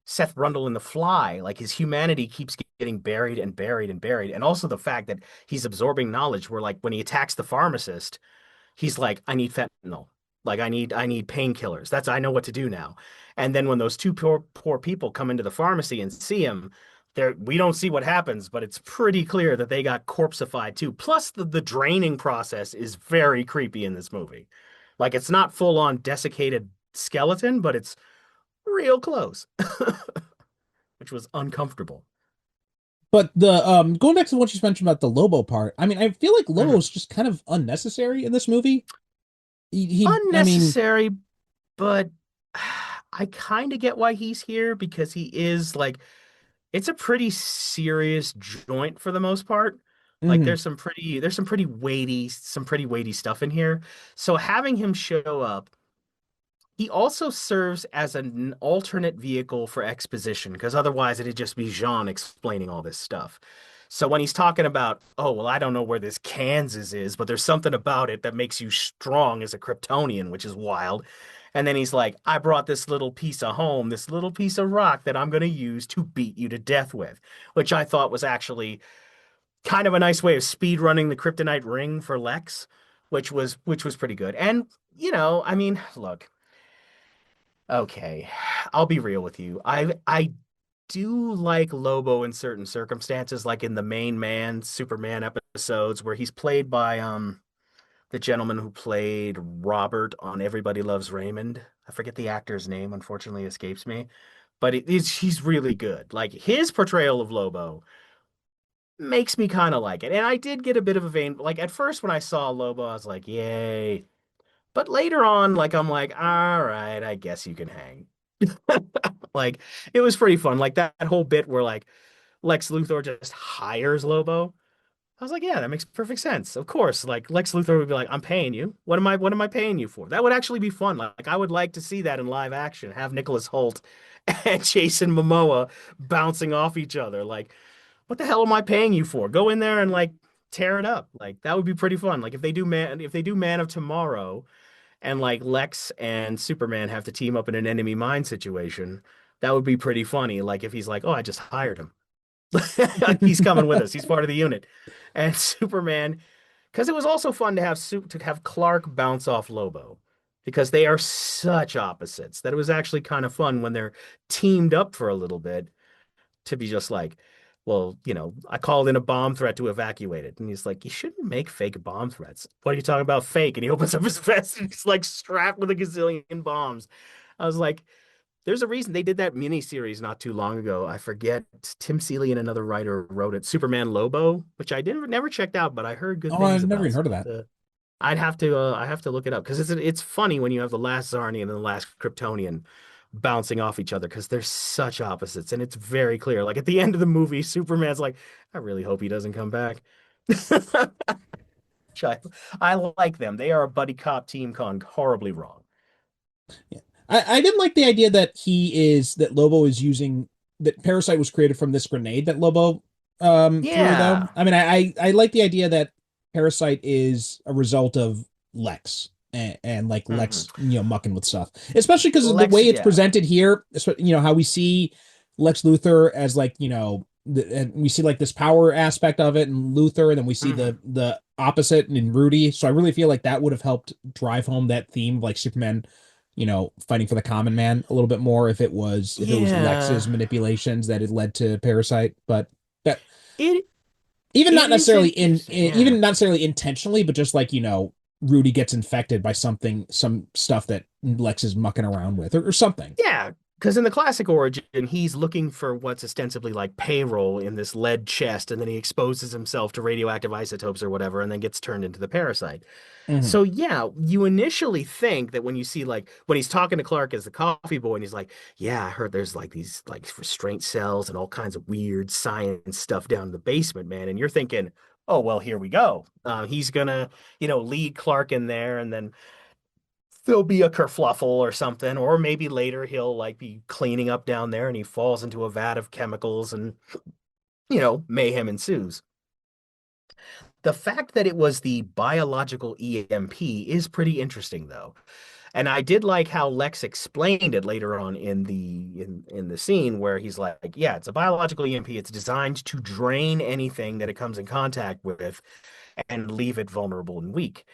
Seth Brundle in The Fly, like his humanity keeps getting buried and buried and buried. And also the fact that he's absorbing knowledge where like when he attacks the pharmacist, he's like, "I need fentanyl. Like I need painkillers. I know what to do now." And then when those two poor people come into the pharmacy and see him, we don't see what happens, but it's pretty clear that they got corpseified too. Plus the draining process is very creepy in this movie. Like it's not full on desiccated skeleton, but it's real close, which was uncomfortable. But the going back to what you mentioned about the Lobo part, I mean, I feel like Lobo's just kind of unnecessary in this movie. Unnecessary, but I kind of get why he's here, because he is like, it's a pretty serious joint for the most part. Like there's some pretty weighty stuff in here. So having him show up, he also serves as an alternate vehicle for exposition, because otherwise it'd just be Jean explaining all this stuff. So when he's talking about, "Oh, well, I don't know where this Kansas is, but there's something about it that makes you strong as a Kryptonian," which is wild. And then he's like, "I brought this little piece of home, this little piece of rock that I'm going to use to beat you to death with," which I thought was actually kind of a nice way of speed running the kryptonite ring for Lex, which was pretty good. And, I mean, look, okay, I'll be real with you. I do like Lobo in certain circumstances, like in the Main Man Superman episodes where he's played by the gentleman who played Robert on Everybody Loves Raymond. I forget the actor's name, unfortunately escapes me, but he's really good. Like his portrayal of Lobo makes me kind of like it. And I did get a bit of a vein. Like at first when I saw Lobo, I was like, "Yay." But later on, like I'm like, "All right, I guess you can hang." Like it was pretty fun. Like that whole bit where like Lex Luthor just hires Lobo. I was like, "Yeah, that makes perfect sense." Of course, like Lex Luthor would be like, "I'm paying you. What am I paying you for?" That would actually be fun. Like I would like to see that in live action. Have Nicholas Hoult and Jason Momoa bouncing off each other. Like, what the hell am I paying you for? Go in there and like tear it up. Like that would be pretty fun. Like if they do Man of Tomorrow and like Lex and Superman have to team up in an enemy mine situation, that would be pretty funny. Like if he's like, "Oh, I just hired him." He's coming with us. He's part of the unit. And Superman, because it was also fun to have Clark bounce off Lobo, because they are such opposites that it was actually kind of fun when they're teamed up for a little bit to be just like, "Well, I called in a bomb threat to evacuate it." And he's like, "You shouldn't make fake bomb threats. What are you talking about fake?" And he opens up his vest and he's like strapped with a gazillion bombs. I was like, there's a reason they did that miniseries not too long ago. I forget, Tim Seeley and another writer wrote it, Superman Lobo, which I never checked out, but I heard good things I've never about. even heard of that. I have to look it up, because it's funny when you have the last Zarnian and the last Kryptonian bouncing off each other, because they're such opposites, and it's very clear. Like at the end of the movie, Superman's like, "I really hope he doesn't come back." Which I like them. They are a buddy cop team gone horribly wrong. Yeah. I didn't like the idea that Lobo is using, that Parasite was created from this grenade that Lobo threw, Yeah. though. I mean, I like the idea that Parasite is a result of Lex and like Lex, mucking with stuff, especially because of the way it's presented here. How we see Lex Luthor as like, and we see like this power aspect of it and Luthor, and then we see the opposite in Rudy. So I really feel like that would have helped drive home that theme, like Superman, fighting for the common man a little bit more if it was Yeah, Lex's manipulations that had led to Parasite. But that it even it not is necessarily interesting. Yeah. even not necessarily intentionally, but just like, Rudy gets infected by some stuff that Lex is mucking around with or something. Yeah, because in the classic origin, he's looking for what's ostensibly like payroll in this lead chest, and then he exposes himself to radioactive isotopes or whatever, and then gets turned into the parasite. Hmm. So yeah, you initially think that when you see like when he's talking to Clark as the coffee boy, and he's like, "Yeah, I heard there's like these like restraint cells and all kinds of weird science stuff down in the basement, man," and you're thinking, "Oh well, here we go. He's gonna, lead Clark in there, and then." There'll be a kerfluffle or something, or maybe later he'll like be cleaning up down there and he falls into a vat of chemicals and mayhem ensues. The fact that it was the biological EMP is pretty interesting though. And I did like how Lex explained it later on in the scene where he's like, yeah, it's a biological EMP. It's designed to drain anything that it comes in contact with and leave it vulnerable and weak.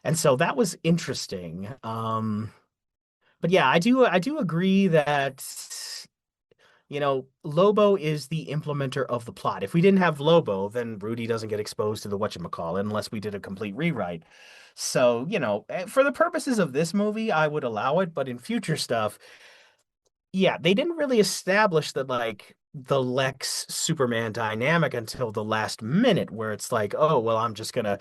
And so that was interesting. But yeah, I do agree that Lobo is the implementer of the plot. If we didn't have Lobo, then Rudy doesn't get exposed to the whatchamacallit unless we did a complete rewrite. So, for the purposes of this movie, I would allow it, but in future stuff, yeah, they didn't really establish that like the Lex Superman dynamic until the last minute where it's like, "Oh, well, I'm just gonna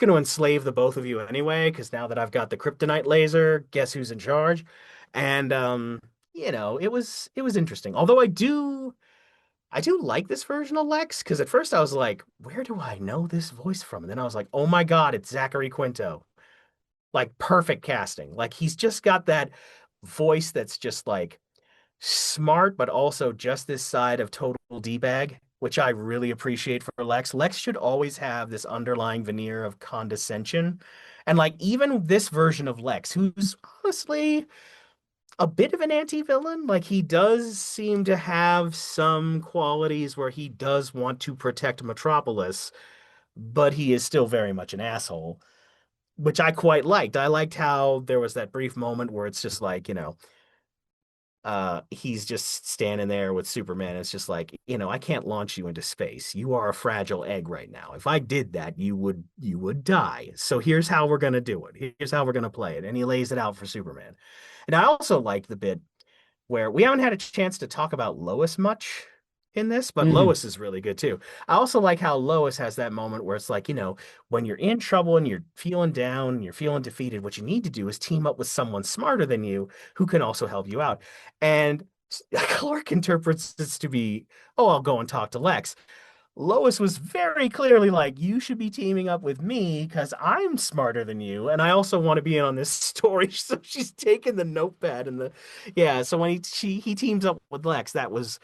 enslave the both of you anyway because now that I've got the kryptonite laser, guess who's in charge?" And it was interesting. Although I do like this version of Lex because at first I was like, "Where do I know this voice from?" And then I was like, "Oh my God, it's Zachary Quinto." Like perfect casting. Like he's just got that voice that's just like smart, but also just this side of total D-bag, which I really appreciate for Lex. Lex should always have this underlying veneer of condescension. And like even this version of Lex, who's honestly a bit of an anti-villain, like he does seem to have some qualities where he does want to protect Metropolis, but he is still very much an asshole, which I quite liked. I liked how there was that brief moment where it's just like, he's just standing there with Superman. It's just like, I can't launch you into space. You are a fragile egg right now. If I did that, you would die. So here's how we're gonna do it. Here's how we're gonna play it. And he lays it out for Superman. And I also like the bit where we haven't had a chance to talk about Lois much in this, but Hmm. Lois is really good too. I also like how Lois has that moment where it's like, when you're in trouble and you're feeling down and you're feeling defeated, what you need to do is team up with someone smarter than you who can also help you out. And Clark interprets this to be, oh, I'll go and talk to Lex. Lois was very clearly like, you should be teaming up with me because I'm smarter than you. And I also want to be in on this story. So she's taking the notepad and yeah. So when he teams up with Lex, that was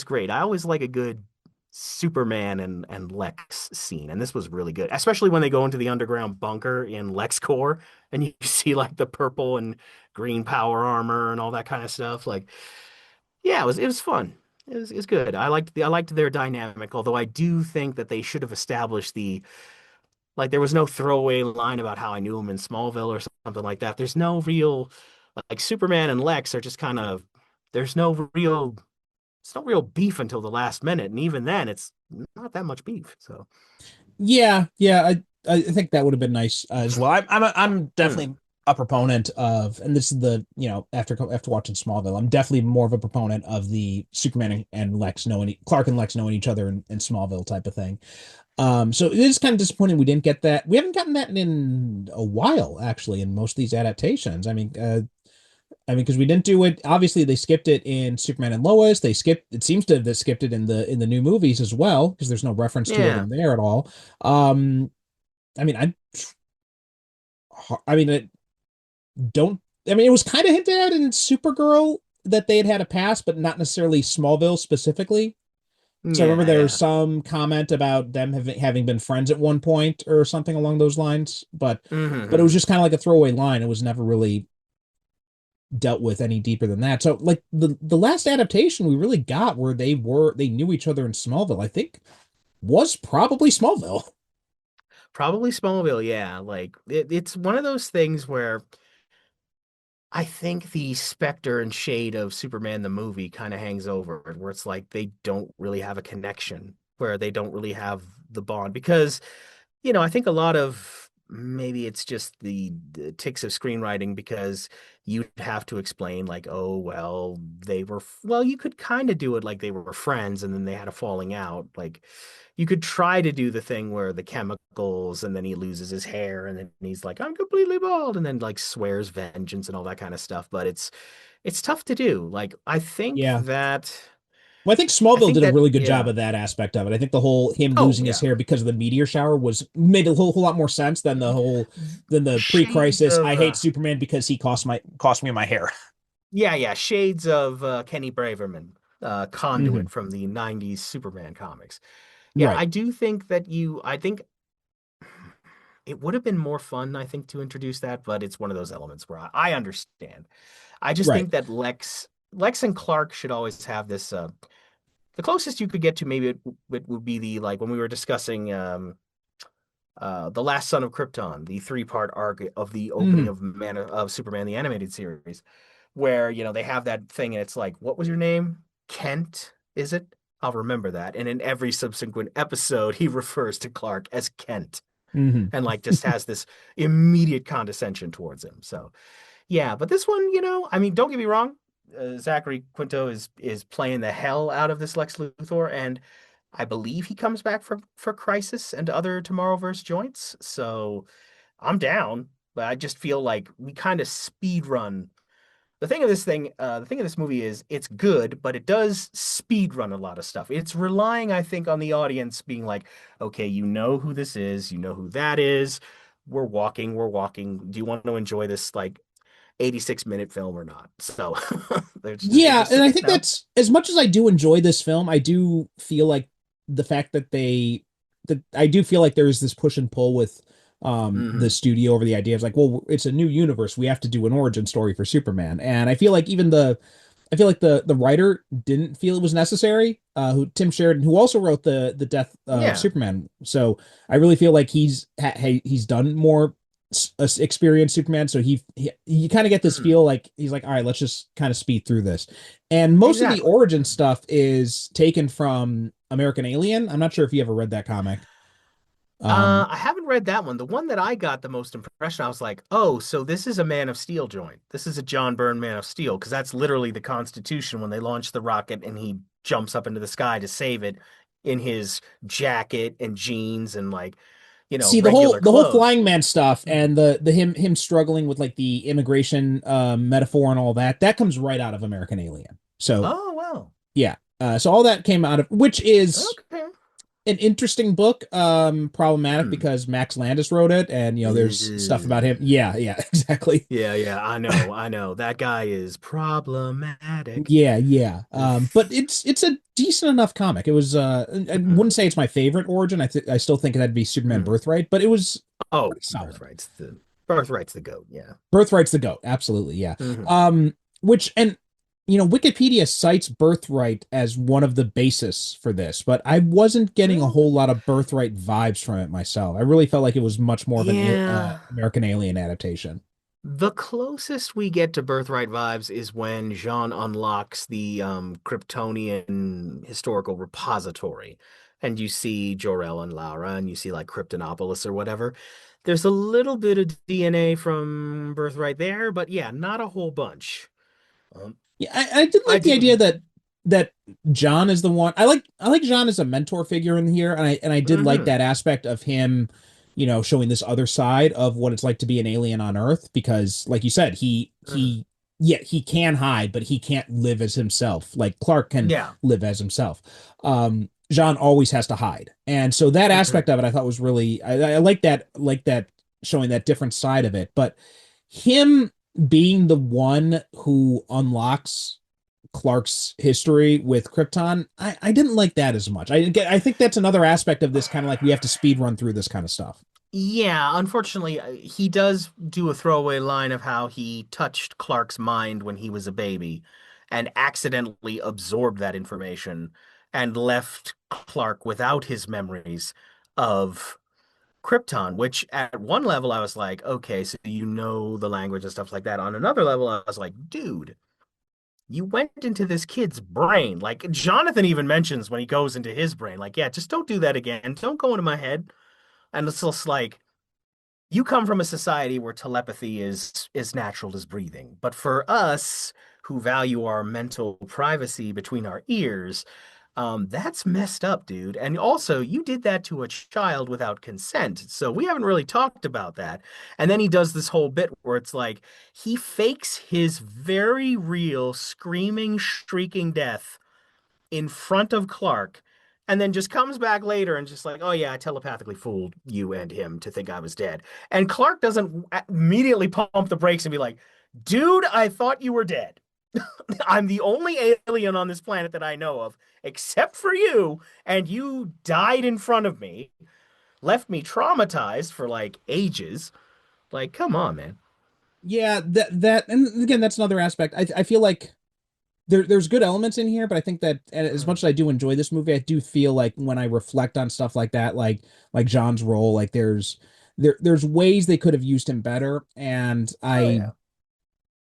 great. I always like a good Superman and Lex scene. And this was really good, especially when they go into the underground bunker in LexCorp and you see like the purple and green power armor and all that kind of stuff. Like, yeah, it was fun. It was good. I liked their dynamic, although I do think that they should have established there was no throwaway line about how I knew him in Smallville or something like that. There's no real like Superman and Lex are just kind of there's no real it's no real beef until the last minute, and even then it's not that much beef. So Yeah. I think that would have been nice as well. I'm mm, definitely a proponent of, and this is after watching Smallville, I'm definitely more of a proponent of the Superman and Lex knowing Clark and Lex knowing each other in Smallville type of thing. So it is kind of disappointing we didn't get that. We haven't gotten that in a while, actually, in most of these adaptations. I mean, because we didn't do it. Obviously, they skipped it in Superman and Lois. They skipped. It seems to have skipped it in the new movies as well, because there's no reference to it yeah. in there at all. Um, I mean, I don't. I mean, it was kind of hinted at in Supergirl that they had a past, but not necessarily Smallville specifically. So I remember Yeah, there was yeah. some comment about them having been friends at one point or something along those lines, but it was Hmm. just kind of like a throwaway line. It was never really dealt with any deeper than that. So like the last adaptation we really got where they knew each other in Smallville, I think was probably Smallville. Probably Smallville, yeah. Like it's one of those things where I think the specter and shade of Superman the movie kind of hangs over it, where it's like they don't really have a connection, where they don't really have the bond. Because, I think a lot of maybe it's just the ticks of screenwriting because you'd have to explain like, oh, well, well, you could kind of do it like they were friends and then they had a falling out. Like you could try to do the thing where the chemicals and then he loses his hair and then he's like, I'm completely bald and then like swears vengeance and all that kind of stuff. But it's tough to do. Like Yeah. Well, I think I Smallville think did a that really good job yeah. of that aspect of it. I think the whole him Oh losing his yeah. hair because of the meteor shower was made a whole lot more sense than the Shades pre-crisis. of I hate Superman because he cost me my hair. yeah, shades of Kenny Braverman, Hmm. conduit from the 90s Superman comics. Yeah, Right. I think it would have been more fun, I think, to introduce that, but it's one of those elements where I understand. I just Right. think that Lex and Clark should always have this the closest you could get to maybe it would be the like when we were discussing The Last Son of Krypton, the three-part arc of the opening Hmm. of Superman the animated series, where they have that thing and it's like, what was your name? Kent, is it? I'll remember that. And in every subsequent episode, he refers to Clark as Kent Hmm. and like just has this immediate condescension towards him. So yeah, but this one, I mean, don't get me wrong. Zachary Quinto is playing the hell out of this Lex Luthor, and I believe he comes back for Crisis and other Tomorrowverse joints. So I'm down, but I just feel like we kind of speed run. The thing of this movie is it's good, but it does speed run a lot of stuff. It's relying, I think, on the audience being like, okay, you know who this is, you know who that is. We're walking. Do you want to enjoy this like 86-minute film or not? So they're Yeah, just and I saying, think that's as much as I do enjoy this film, I do feel like the fact that I do feel like there is this push and pull with the hmm studio over the idea of like, well, it's a new universe. We have to do an origin story for Superman. And I feel like the writer didn't feel it was necessary. Who Tim Sheridan, who also wrote the Death of Yeah. Superman. So I really feel like he's done more experienced Superman. So you kind of get this Mhm. feel like he's like, all right, let's just kind of speed through this. And most of the Exactly. origin stuff is taken from American Alien. I'm not sure if you ever read that comic. Um, I haven't read that one. The one that I got the most impression, I was like, oh, so this is a Man of Steel joint. This is a John Byrne Man of Steel, because that's literally the Constitution when they launch the rocket and he jumps up into the sky to save it in his jacket and jeans and like, See regular the whole clothes. flying man stuff and the him struggling with like the immigration metaphor and all that comes right out of American Alien. So Oh, well. yeah, so all that came out of which is Okay. an interesting book, problematic Hmm. because Max Landis wrote it, and there's stuff about him. Yeah, yeah, exactly. Yeah, I know. That guy is problematic. Yeah, yeah. But Oof. it's a decent enough comic. It was I wouldn't say it's my favorite origin. I still think that'd be Superman Hmm. Birthright, but it was Oh, pretty solid. Birthright's the goat, yeah. Birthright's the goat. Absolutely, yeah. Hmm Which and Wikipedia cites Birthright as one of the basis for this, but I wasn't getting a Well, whole lot of Birthright vibes from it myself. I really felt like it was much more of an yeah. American Alien adaptation. The closest we get to Birthright vibes is when Jean unlocks the Kryptonian historical repository, and you see Jor-El and Lara, and you see like Kryptonopolis or whatever. There's a little bit of DNA from Birthright there, but yeah, not a whole bunch. Um, Yeah, I did I like the do. idea that John is the one. I like John as a mentor figure in here, and I did like hmm that aspect of him, showing this other side of what it's like to be an alien on Earth. Because, like you said, hmm yeah, he can hide, but he can't live as himself. Like Clark can Yeah. live as himself. John always has to hide, and so that aspect hmm of it I thought was really I like that showing that different side of it, but him being the one who unlocks Clark's history with Krypton, I didn't like that as much. I think that's another aspect of this kind of like we have to speed run through this kind of stuff. Yeah, unfortunately, he does do a throwaway line of how he touched Clark's mind when he was a baby and accidentally absorbed that information and left Clark without his memories of Krypton, which at one level I was like, okay, so you know the language and stuff like that. On another level, I was like, dude, you went into this kid's brain. Like Jonathan even mentions when he goes into his brain, like, yeah, just don't do that again. Don't go into my head. And it's just like you come from a society where telepathy is natural as breathing. But for us who value our mental privacy between our ears, that's messed up, dude. And also, you did that to a child without consent. So we haven't really talked about that. And then he does this whole bit where it's like he fakes his very real screaming, shrieking death in front of Clark, and then just comes back later and just like, oh yeah, I telepathically fooled you and him to think I was dead. And Clark doesn't immediately pump the brakes and be like, dude, I thought you were dead. I'm the only alien on this planet that I know of, except for you, and you died in front of me, left me traumatized for like ages. Like, come on, man. Yeah, that and again, that's another aspect. I feel like there's good elements in here, but I think that as much as I do enjoy this movie, I do feel like when I reflect on stuff like that, like John's role, like there's ways they could have used him better, and Oh yeah.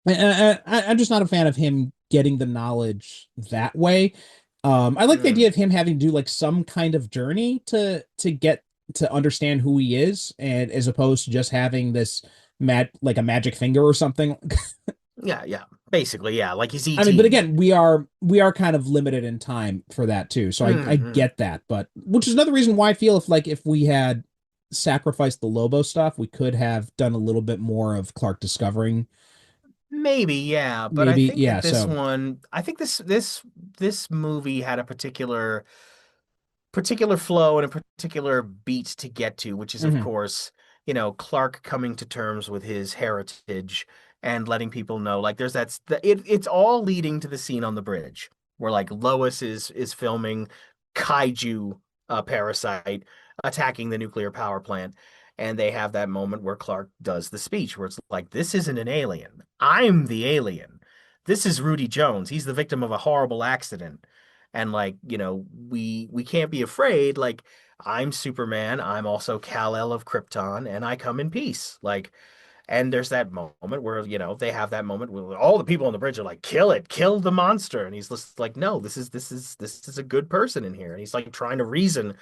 I'm just not a fan of him getting the knowledge that way. I like the Mm. idea of him having to do like some kind of journey to get to understand who he is, and as opposed to just having this like a magic finger or something. Yeah, yeah. Basically, yeah. Like he's I mean, but ET. again, we are kind of limited in time for that too. So I Hmm. get that, but which is another reason why I feel if we had sacrificed the Lobo stuff, we could have done a little bit more of Clark discovering Maybe, yeah, but I maybe. think Yeah, that this so one, I think this movie had a particular flow and a particular beat to get to, which is of mhm. course, Clark coming to terms with his heritage and letting people know like it's all leading to the scene on the bridge where like Lois is filming kaiju parasite attacking the nuclear power plant, and they have that moment where Clark does the speech where it's like, this isn't an alien. I'm the alien. This is Rudy Jones. He's the victim of a horrible accident. And like, we can't be afraid. Like, I'm Superman. I'm also Kal-El of Krypton, and I come in peace. Like, and there's that moment where, they have that moment where all the people on the bridge are like, kill it, kill the monster. And he's just like, no, this is a good person in here. And he's like trying to reason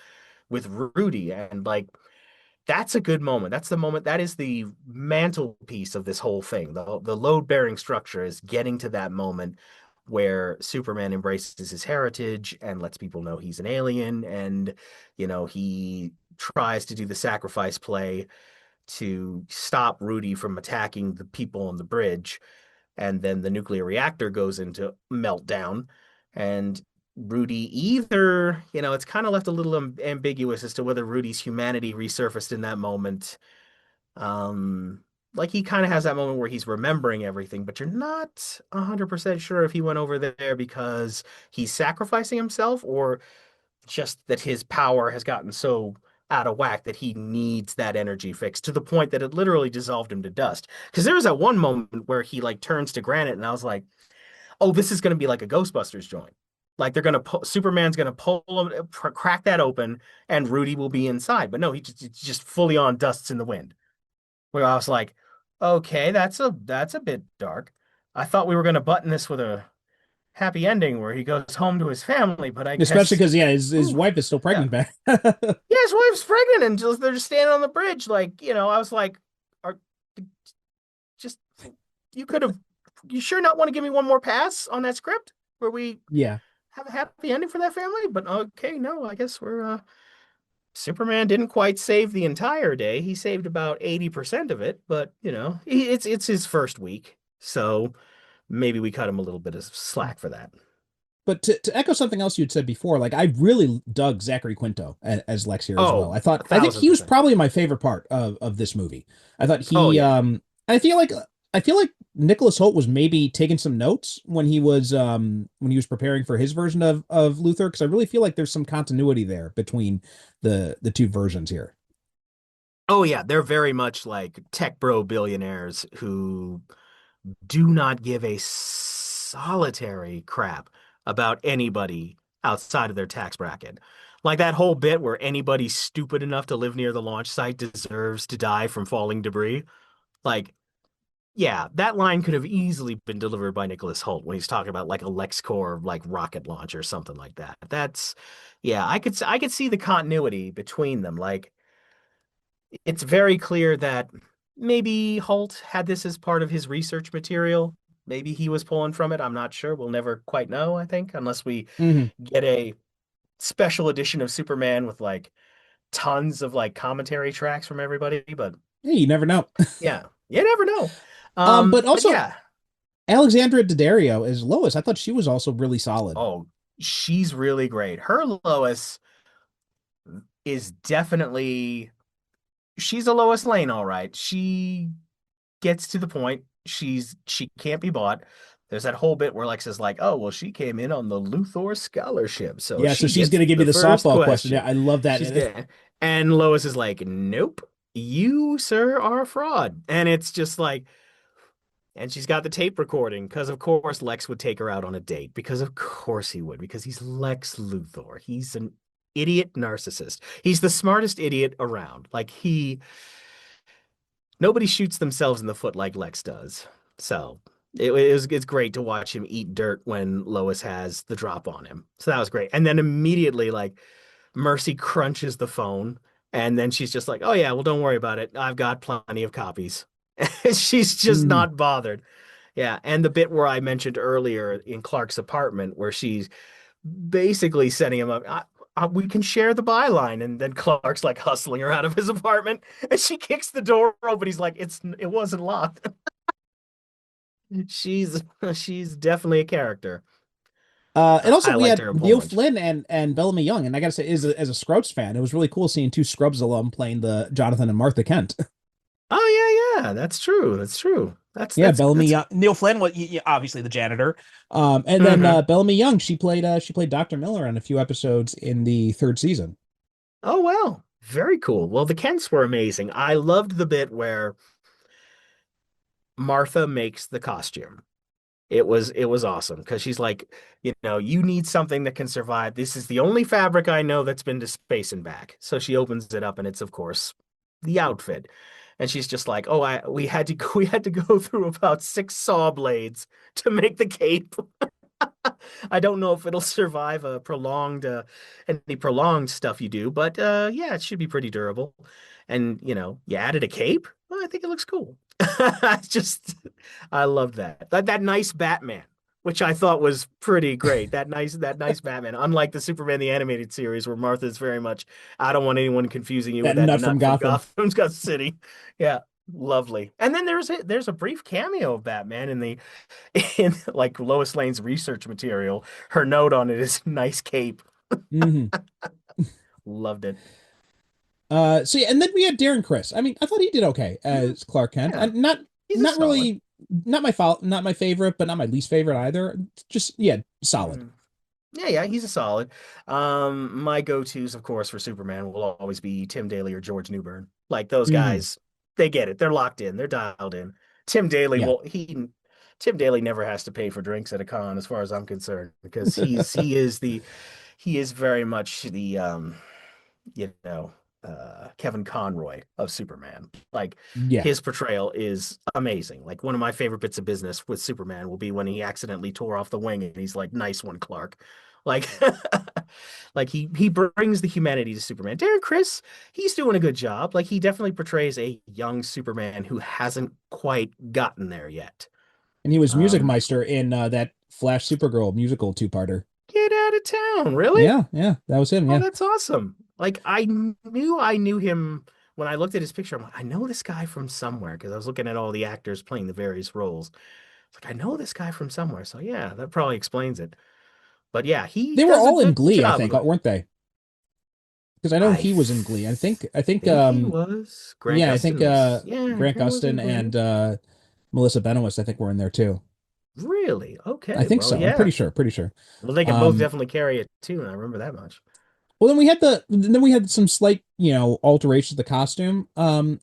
with Rudy. And like, that's a good moment. That's the moment. That is the mantelpiece of this whole thing. The load-bearing structure is getting to that moment where Superman embraces his heritage and lets people know he's an alien, and he tries to do the sacrifice play to stop Rudy from attacking the people on the bridge, and then the nuclear reactor goes into meltdown, and Rudy either, it's kind of left a little ambiguous as to whether Rudy's humanity resurfaced in that moment. Um, like he kind of has that moment where he's remembering everything, but you're not 100% sure if he went over there because he's sacrificing himself or just that his power has gotten so out of whack that he needs that energy fix to the point that it literally dissolved him to dust. Because there was that one moment where he like turns to granite, and I was like, oh, this is going to be like a Ghostbusters joint. Like they're gonna Superman's gonna pull him, crack that open, and Rudy will be inside. But no, he just fully on dusts in the wind. Where I was like, okay, that's a bit dark. I thought we were gonna button this with a happy ending where he goes home to his family, but I Especially guess, because yeah, his ooh, wife is still yeah, pregnant back. yeah, his wife's pregnant, and they're just standing on the bridge, like, I was like, are just you could have, you sure not want to give me one more pass on that script where we Yeah. have a happy ending for that family? But okay, no, I guess we're Superman didn't quite save the entire day. He saved about 80% of it, but it's his first week. So maybe we cut him a little bit of slack for that. But to echo something else you'd said before, like I really dug Zachary Quinto as Lex here as well. Oh, a I think thousand he was percent. probably my favorite part of this movie. I thought Oh he yeah. I feel like Nicholas Holt was maybe taking some notes when he was preparing for his version of Luthor, because I really feel like there's some continuity there between the two versions here. Oh yeah, they're very much like tech bro billionaires who do not give a solitary crap about anybody outside of their tax bracket. Like that whole bit where anybody stupid enough to live near the launch site deserves to die from falling debris. Like, yeah, that line could have easily been delivered by Nicholas Hoult when he's talking about like a LexCorp like rocket launch or something like that. That's yeah, I could see the continuity between them. Like it's very clear that maybe Holt had this as part of his research material. Maybe he was pulling from it. I'm not sure. We'll never quite know, I think, unless we Hmm. get a special edition of Superman with like tons of like commentary tracks from everybody. But Hey, you never know. yeah, you never know. But But also yeah, Alexandra Daddario as Lois. I thought she was also really solid. oh, she's really great. Her Lois is definitely she's a Lois Lane, all right. She gets to the point. She can't be bought. There's that whole bit where Lex is like, "Oh, well, she came in on the Luthor scholarship, so Yeah, so she she's gets gonna give you the the first softball question. Yeah, question." I love that. She's dead. And Lois is like, "Nope, you, sir, are a fraud." And it's just like, and she's got the tape recording because, of course, Lex would take her out on a date because, of course, he would because he's Lex Luthor. He's an idiot narcissist. He's the smartest idiot around. Like nobody shoots themselves in the foot like Lex does. So it's great to watch him eat dirt when Lois has the drop on him. So that was great. And then immediately, like Mercy crunches the phone, and then she's just like, "Oh yeah, well don't worry about it. I've got plenty of copies." She's just Mhm. not bothered. Yeah, and the bit where I mentioned earlier in Clark's apartment, where she's basically setting him up. We can share the byline, and then Clark's like hustling her out of his apartment, and she kicks the door open. He's like, it wasn't locked." She's she's definitely a character. And also I we liked had her a whole Neil bunch. Flynn and Bellamy Young, and I gotta say, as a Scrubs fan, it was really cool seeing two Scrubs alum playing the Jonathan and Martha Kent. Oh yeah, yeah, that's true. That's true. That's Yeah, that's Bellamy that's. Young, Neil Flynn was obviously the janitor, and then Mhm. Bellamy Young, she played Dr. Miller on a few episodes in the third season. Oh wow, very cool. Well, the Kents were amazing. I loved the bit where Martha makes the costume. It was awesome because she's like, you need something that can survive. This is the only fabric I know that's been to space and back. So she opens it up and it's of course the outfit. And she's just like, "Oh, we had to we had to go through about 6 saw blades to make the cape." I don't know if it'll survive a prolonged any prolonged stuff you do, but yeah, it should be pretty durable. And you added a cape? Well, I think it looks cool. Just I love that. That nice Batman, which I thought was pretty great. That nice Batman. Unlike the Superman the animated series where Martha's very much, I don't want anyone confusing you with That that nut from nut from Gotham. Gotham's Got City. Yeah. Lovely. And then there's a brief cameo of Batman in like Lois Lane's research material. Her note on it is nice cape. Hmm. Loved it. So yeah, and then we had Darren Chris. I mean, I thought he did okay Mhm. as Clark Kent. Yeah, And not he's a not solid. really not my favorite, but not my least favorite either. Just yeah, solid. Mhm. Yeah, yeah, he's a solid. My go-tos, of course, for Superman will always be Tim Daly or George Newbern. Like those Hmm. guys, they get it. They're locked in. They're dialed in. Tim Daly Yeah. will he Tim Daly never has to pay for drinks at a con, as far as I'm concerned, because he is very much the you know, Kevin Conroy of Superman. Like Yeah. his portrayal is amazing. Like one of my favorite bits of business with Superman will be when he accidentally tore off the wing and he's like, "Nice one, Clark." Like, like he brings the humanity to Superman. Darren Chris, he's doing a good job. Like he definitely portrays a young Superman who hasn't quite gotten there yet. And he was Music Um, Meister in that Flash Supergirl musical two-parter. get out of town, really? Yeah, yeah, that was him. Oh, Yeah. that's awesome. Like I knew him when I looked at his picture. I'm like, I know this guy from somewhere because I was looking at all the actors playing the various roles. It's like I know this guy from somewhere. So yeah, that probably explains it. But yeah, he They were does a all in good Glee, I job think, with it. weren't they? Because I know I he was in Glee. I think think he was. Grant yeah, I think Gustin was. Yeah, Grant Grant was in Gustin Glee. and Melissa Benoist, I think, were in there too. Really? I Okay. think Well, so. I'm yeah. pretty sure. Well, they can both Um, definitely carry it too. And I remember that much. well, then we had some slight, alterations to the costume. Hmm.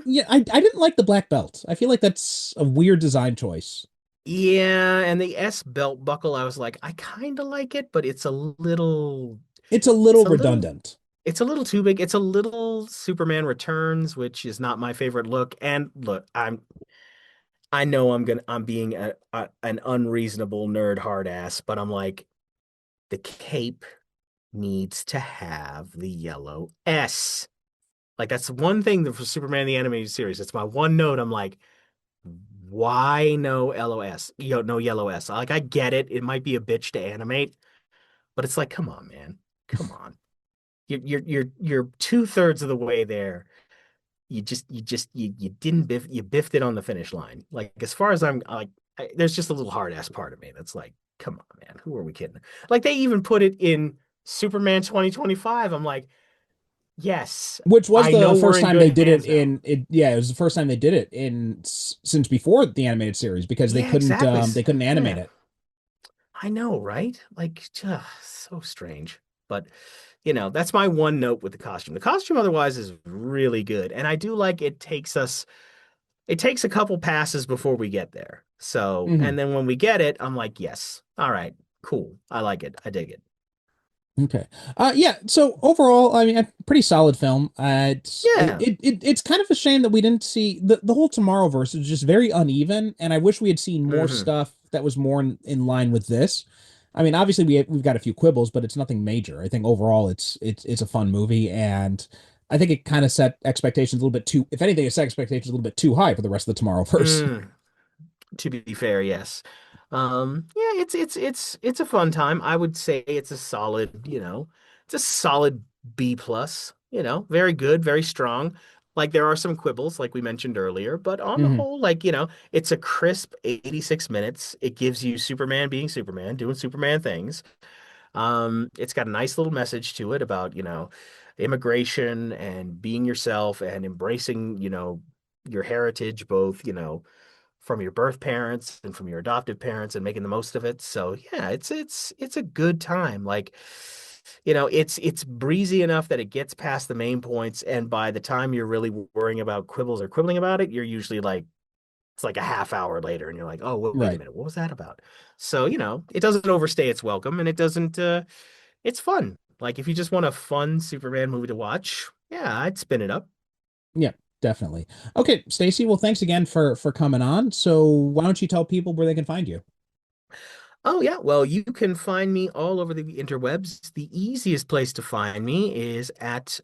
Yeah, I didn't like the black belt. I feel like that's a weird design choice. Yeah, and the S belt buckle, I was like, I kind of like it, but It's a it's little a little, redundant. it's a little too big. It's a little Superman Returns, which is not my favorite look. And look, I know I'm being an unreasonable nerd hard ass, but I'm like, the cape needs to have the yellow S. Like that's one thing that for Superman the animated series. It's my one note. I'm like, why no LOS? No yellow S. Like I get it. It might be a bitch to animate, but it's like, come on, man. Come on. You're 2/3 of the way there. You didn't you biffed it on the finish line. Like as far as I'm like, there's just a little hard ass part of me that's like, come on, man. Who are we kidding? Like they even put it in Superman 2025. I'm like, yes, Which was I the know we're first in time they good did it hands now. in it. Yeah, it was the first time they did it since before the animated series because Yeah, exactly. they couldn't animate Yeah, it. I know, right? Like, so strange. But, that's my one note with the costume. The costume otherwise is really good. And I do like it takes a couple passes before we get there. So, Hmm. and then when we get it, I'm like, yes, all right, cool. I like it. I dig it. Okay. Yeah. So overall, I mean, a pretty solid film. Yeah. It's kind of a shame that we didn't see the whole Tomorrowverse is just very uneven, and I wish we had seen more Hmm. stuff that was more in line with this. I mean, obviously we've got a few quibbles, but it's nothing major. I think overall it's a fun movie, and I think it kind of set expectations a little bit too. If anything, it set expectations a little bit too high for the rest of the Tomorrowverse. Mm. To be fair, yes. Yeah, it's a fun time. I would say it's a solid B plus, very good, very strong. Like there are some quibbles, like we mentioned earlier, but on the Hmm. whole, like, it's a crisp 86 minutes. It gives you Superman being Superman, doing Superman things. It's got a nice little message to it about, immigration and being yourself and embracing, your heritage, both, from your birth parents and from your adoptive parents and making the most of it. So yeah, it's a good time. Like, it's breezy enough that it gets past the main points, and by the time you're really worrying about quibbles or quibbling about it, you're usually like it's like a half hour later, and you're like, oh, wait a Right. minute, what was that about? So, it doesn't overstay its welcome, and it doesn't. It's fun. Like if you just want a fun Superman movie to watch, yeah, I'd spin it up. Yeah, definitely. Okay, Stacy, well, thanks again for coming on. So why don't you tell people where they can find you? Oh, yeah. Well, you can find me all over the interwebs. The easiest place to find me is at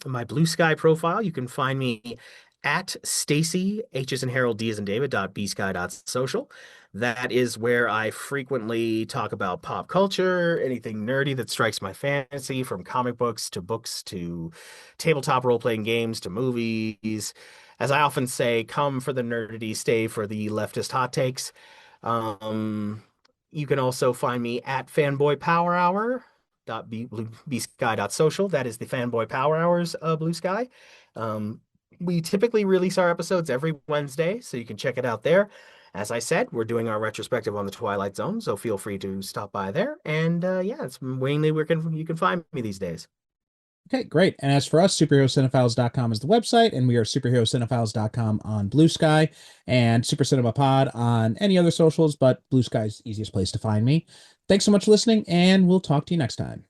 my Blue Sky profile. You can find me at Stacy, H as in Harold, D as in David, .bsky.social. That is where I frequently talk about pop culture, anything nerdy that strikes my fancy, from comic books to tabletop role-playing games to movies. As I often say, come for the nerdity, stay for the leftist hot takes. Um, you can also find me at Fanboy Power Hour .bsky.social. That is the Fanboy Power Hours of Blue Sky. We typically release our episodes every Wednesday, so you can check it out there. As I said, we're doing our retrospective on the Twilight Zone, so feel free to stop by there. And yeah, it's mainly where you can find me these days. Okay, great. And as for us, superherocinephiles.com is the website, and we are superherocinephiles.com on Blue Sky and Super Cinema Pod on any other socials, but Blue Sky's the easiest place to find me. Thanks so much for listening, and we'll talk to you next time.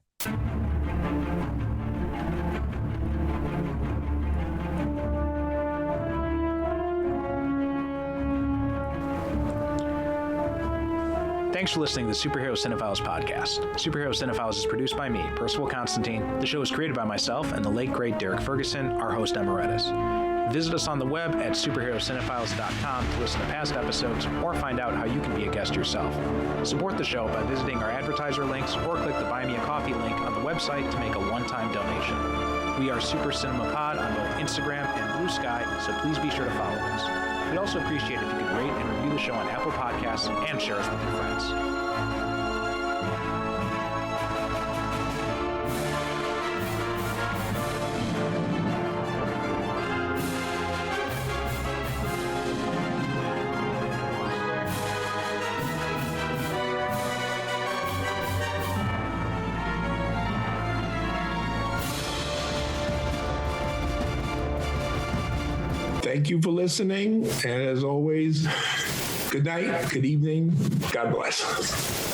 Thanks for listening to the Superhero Cinephiles podcast. Superhero Cinephiles is produced by me, Percival Constantine. The show is created by myself and the late great Derek Ferguson, our host emeritus. Visit us on the web at superherocinephiles.com to listen to past episodes or find out how you can be a guest yourself. Support the show by visiting our advertiser links or click the Buy Me a Coffee link on the website to make a one-time donation. We are Super Cinema Pod on both Instagram and Blue Sky, so please be sure to follow us. We'd also appreciate it if you could rate and review the show on Apple Podcasts and share us with your friends. Thank you for listening. And as always, Good night, good evening, God bless.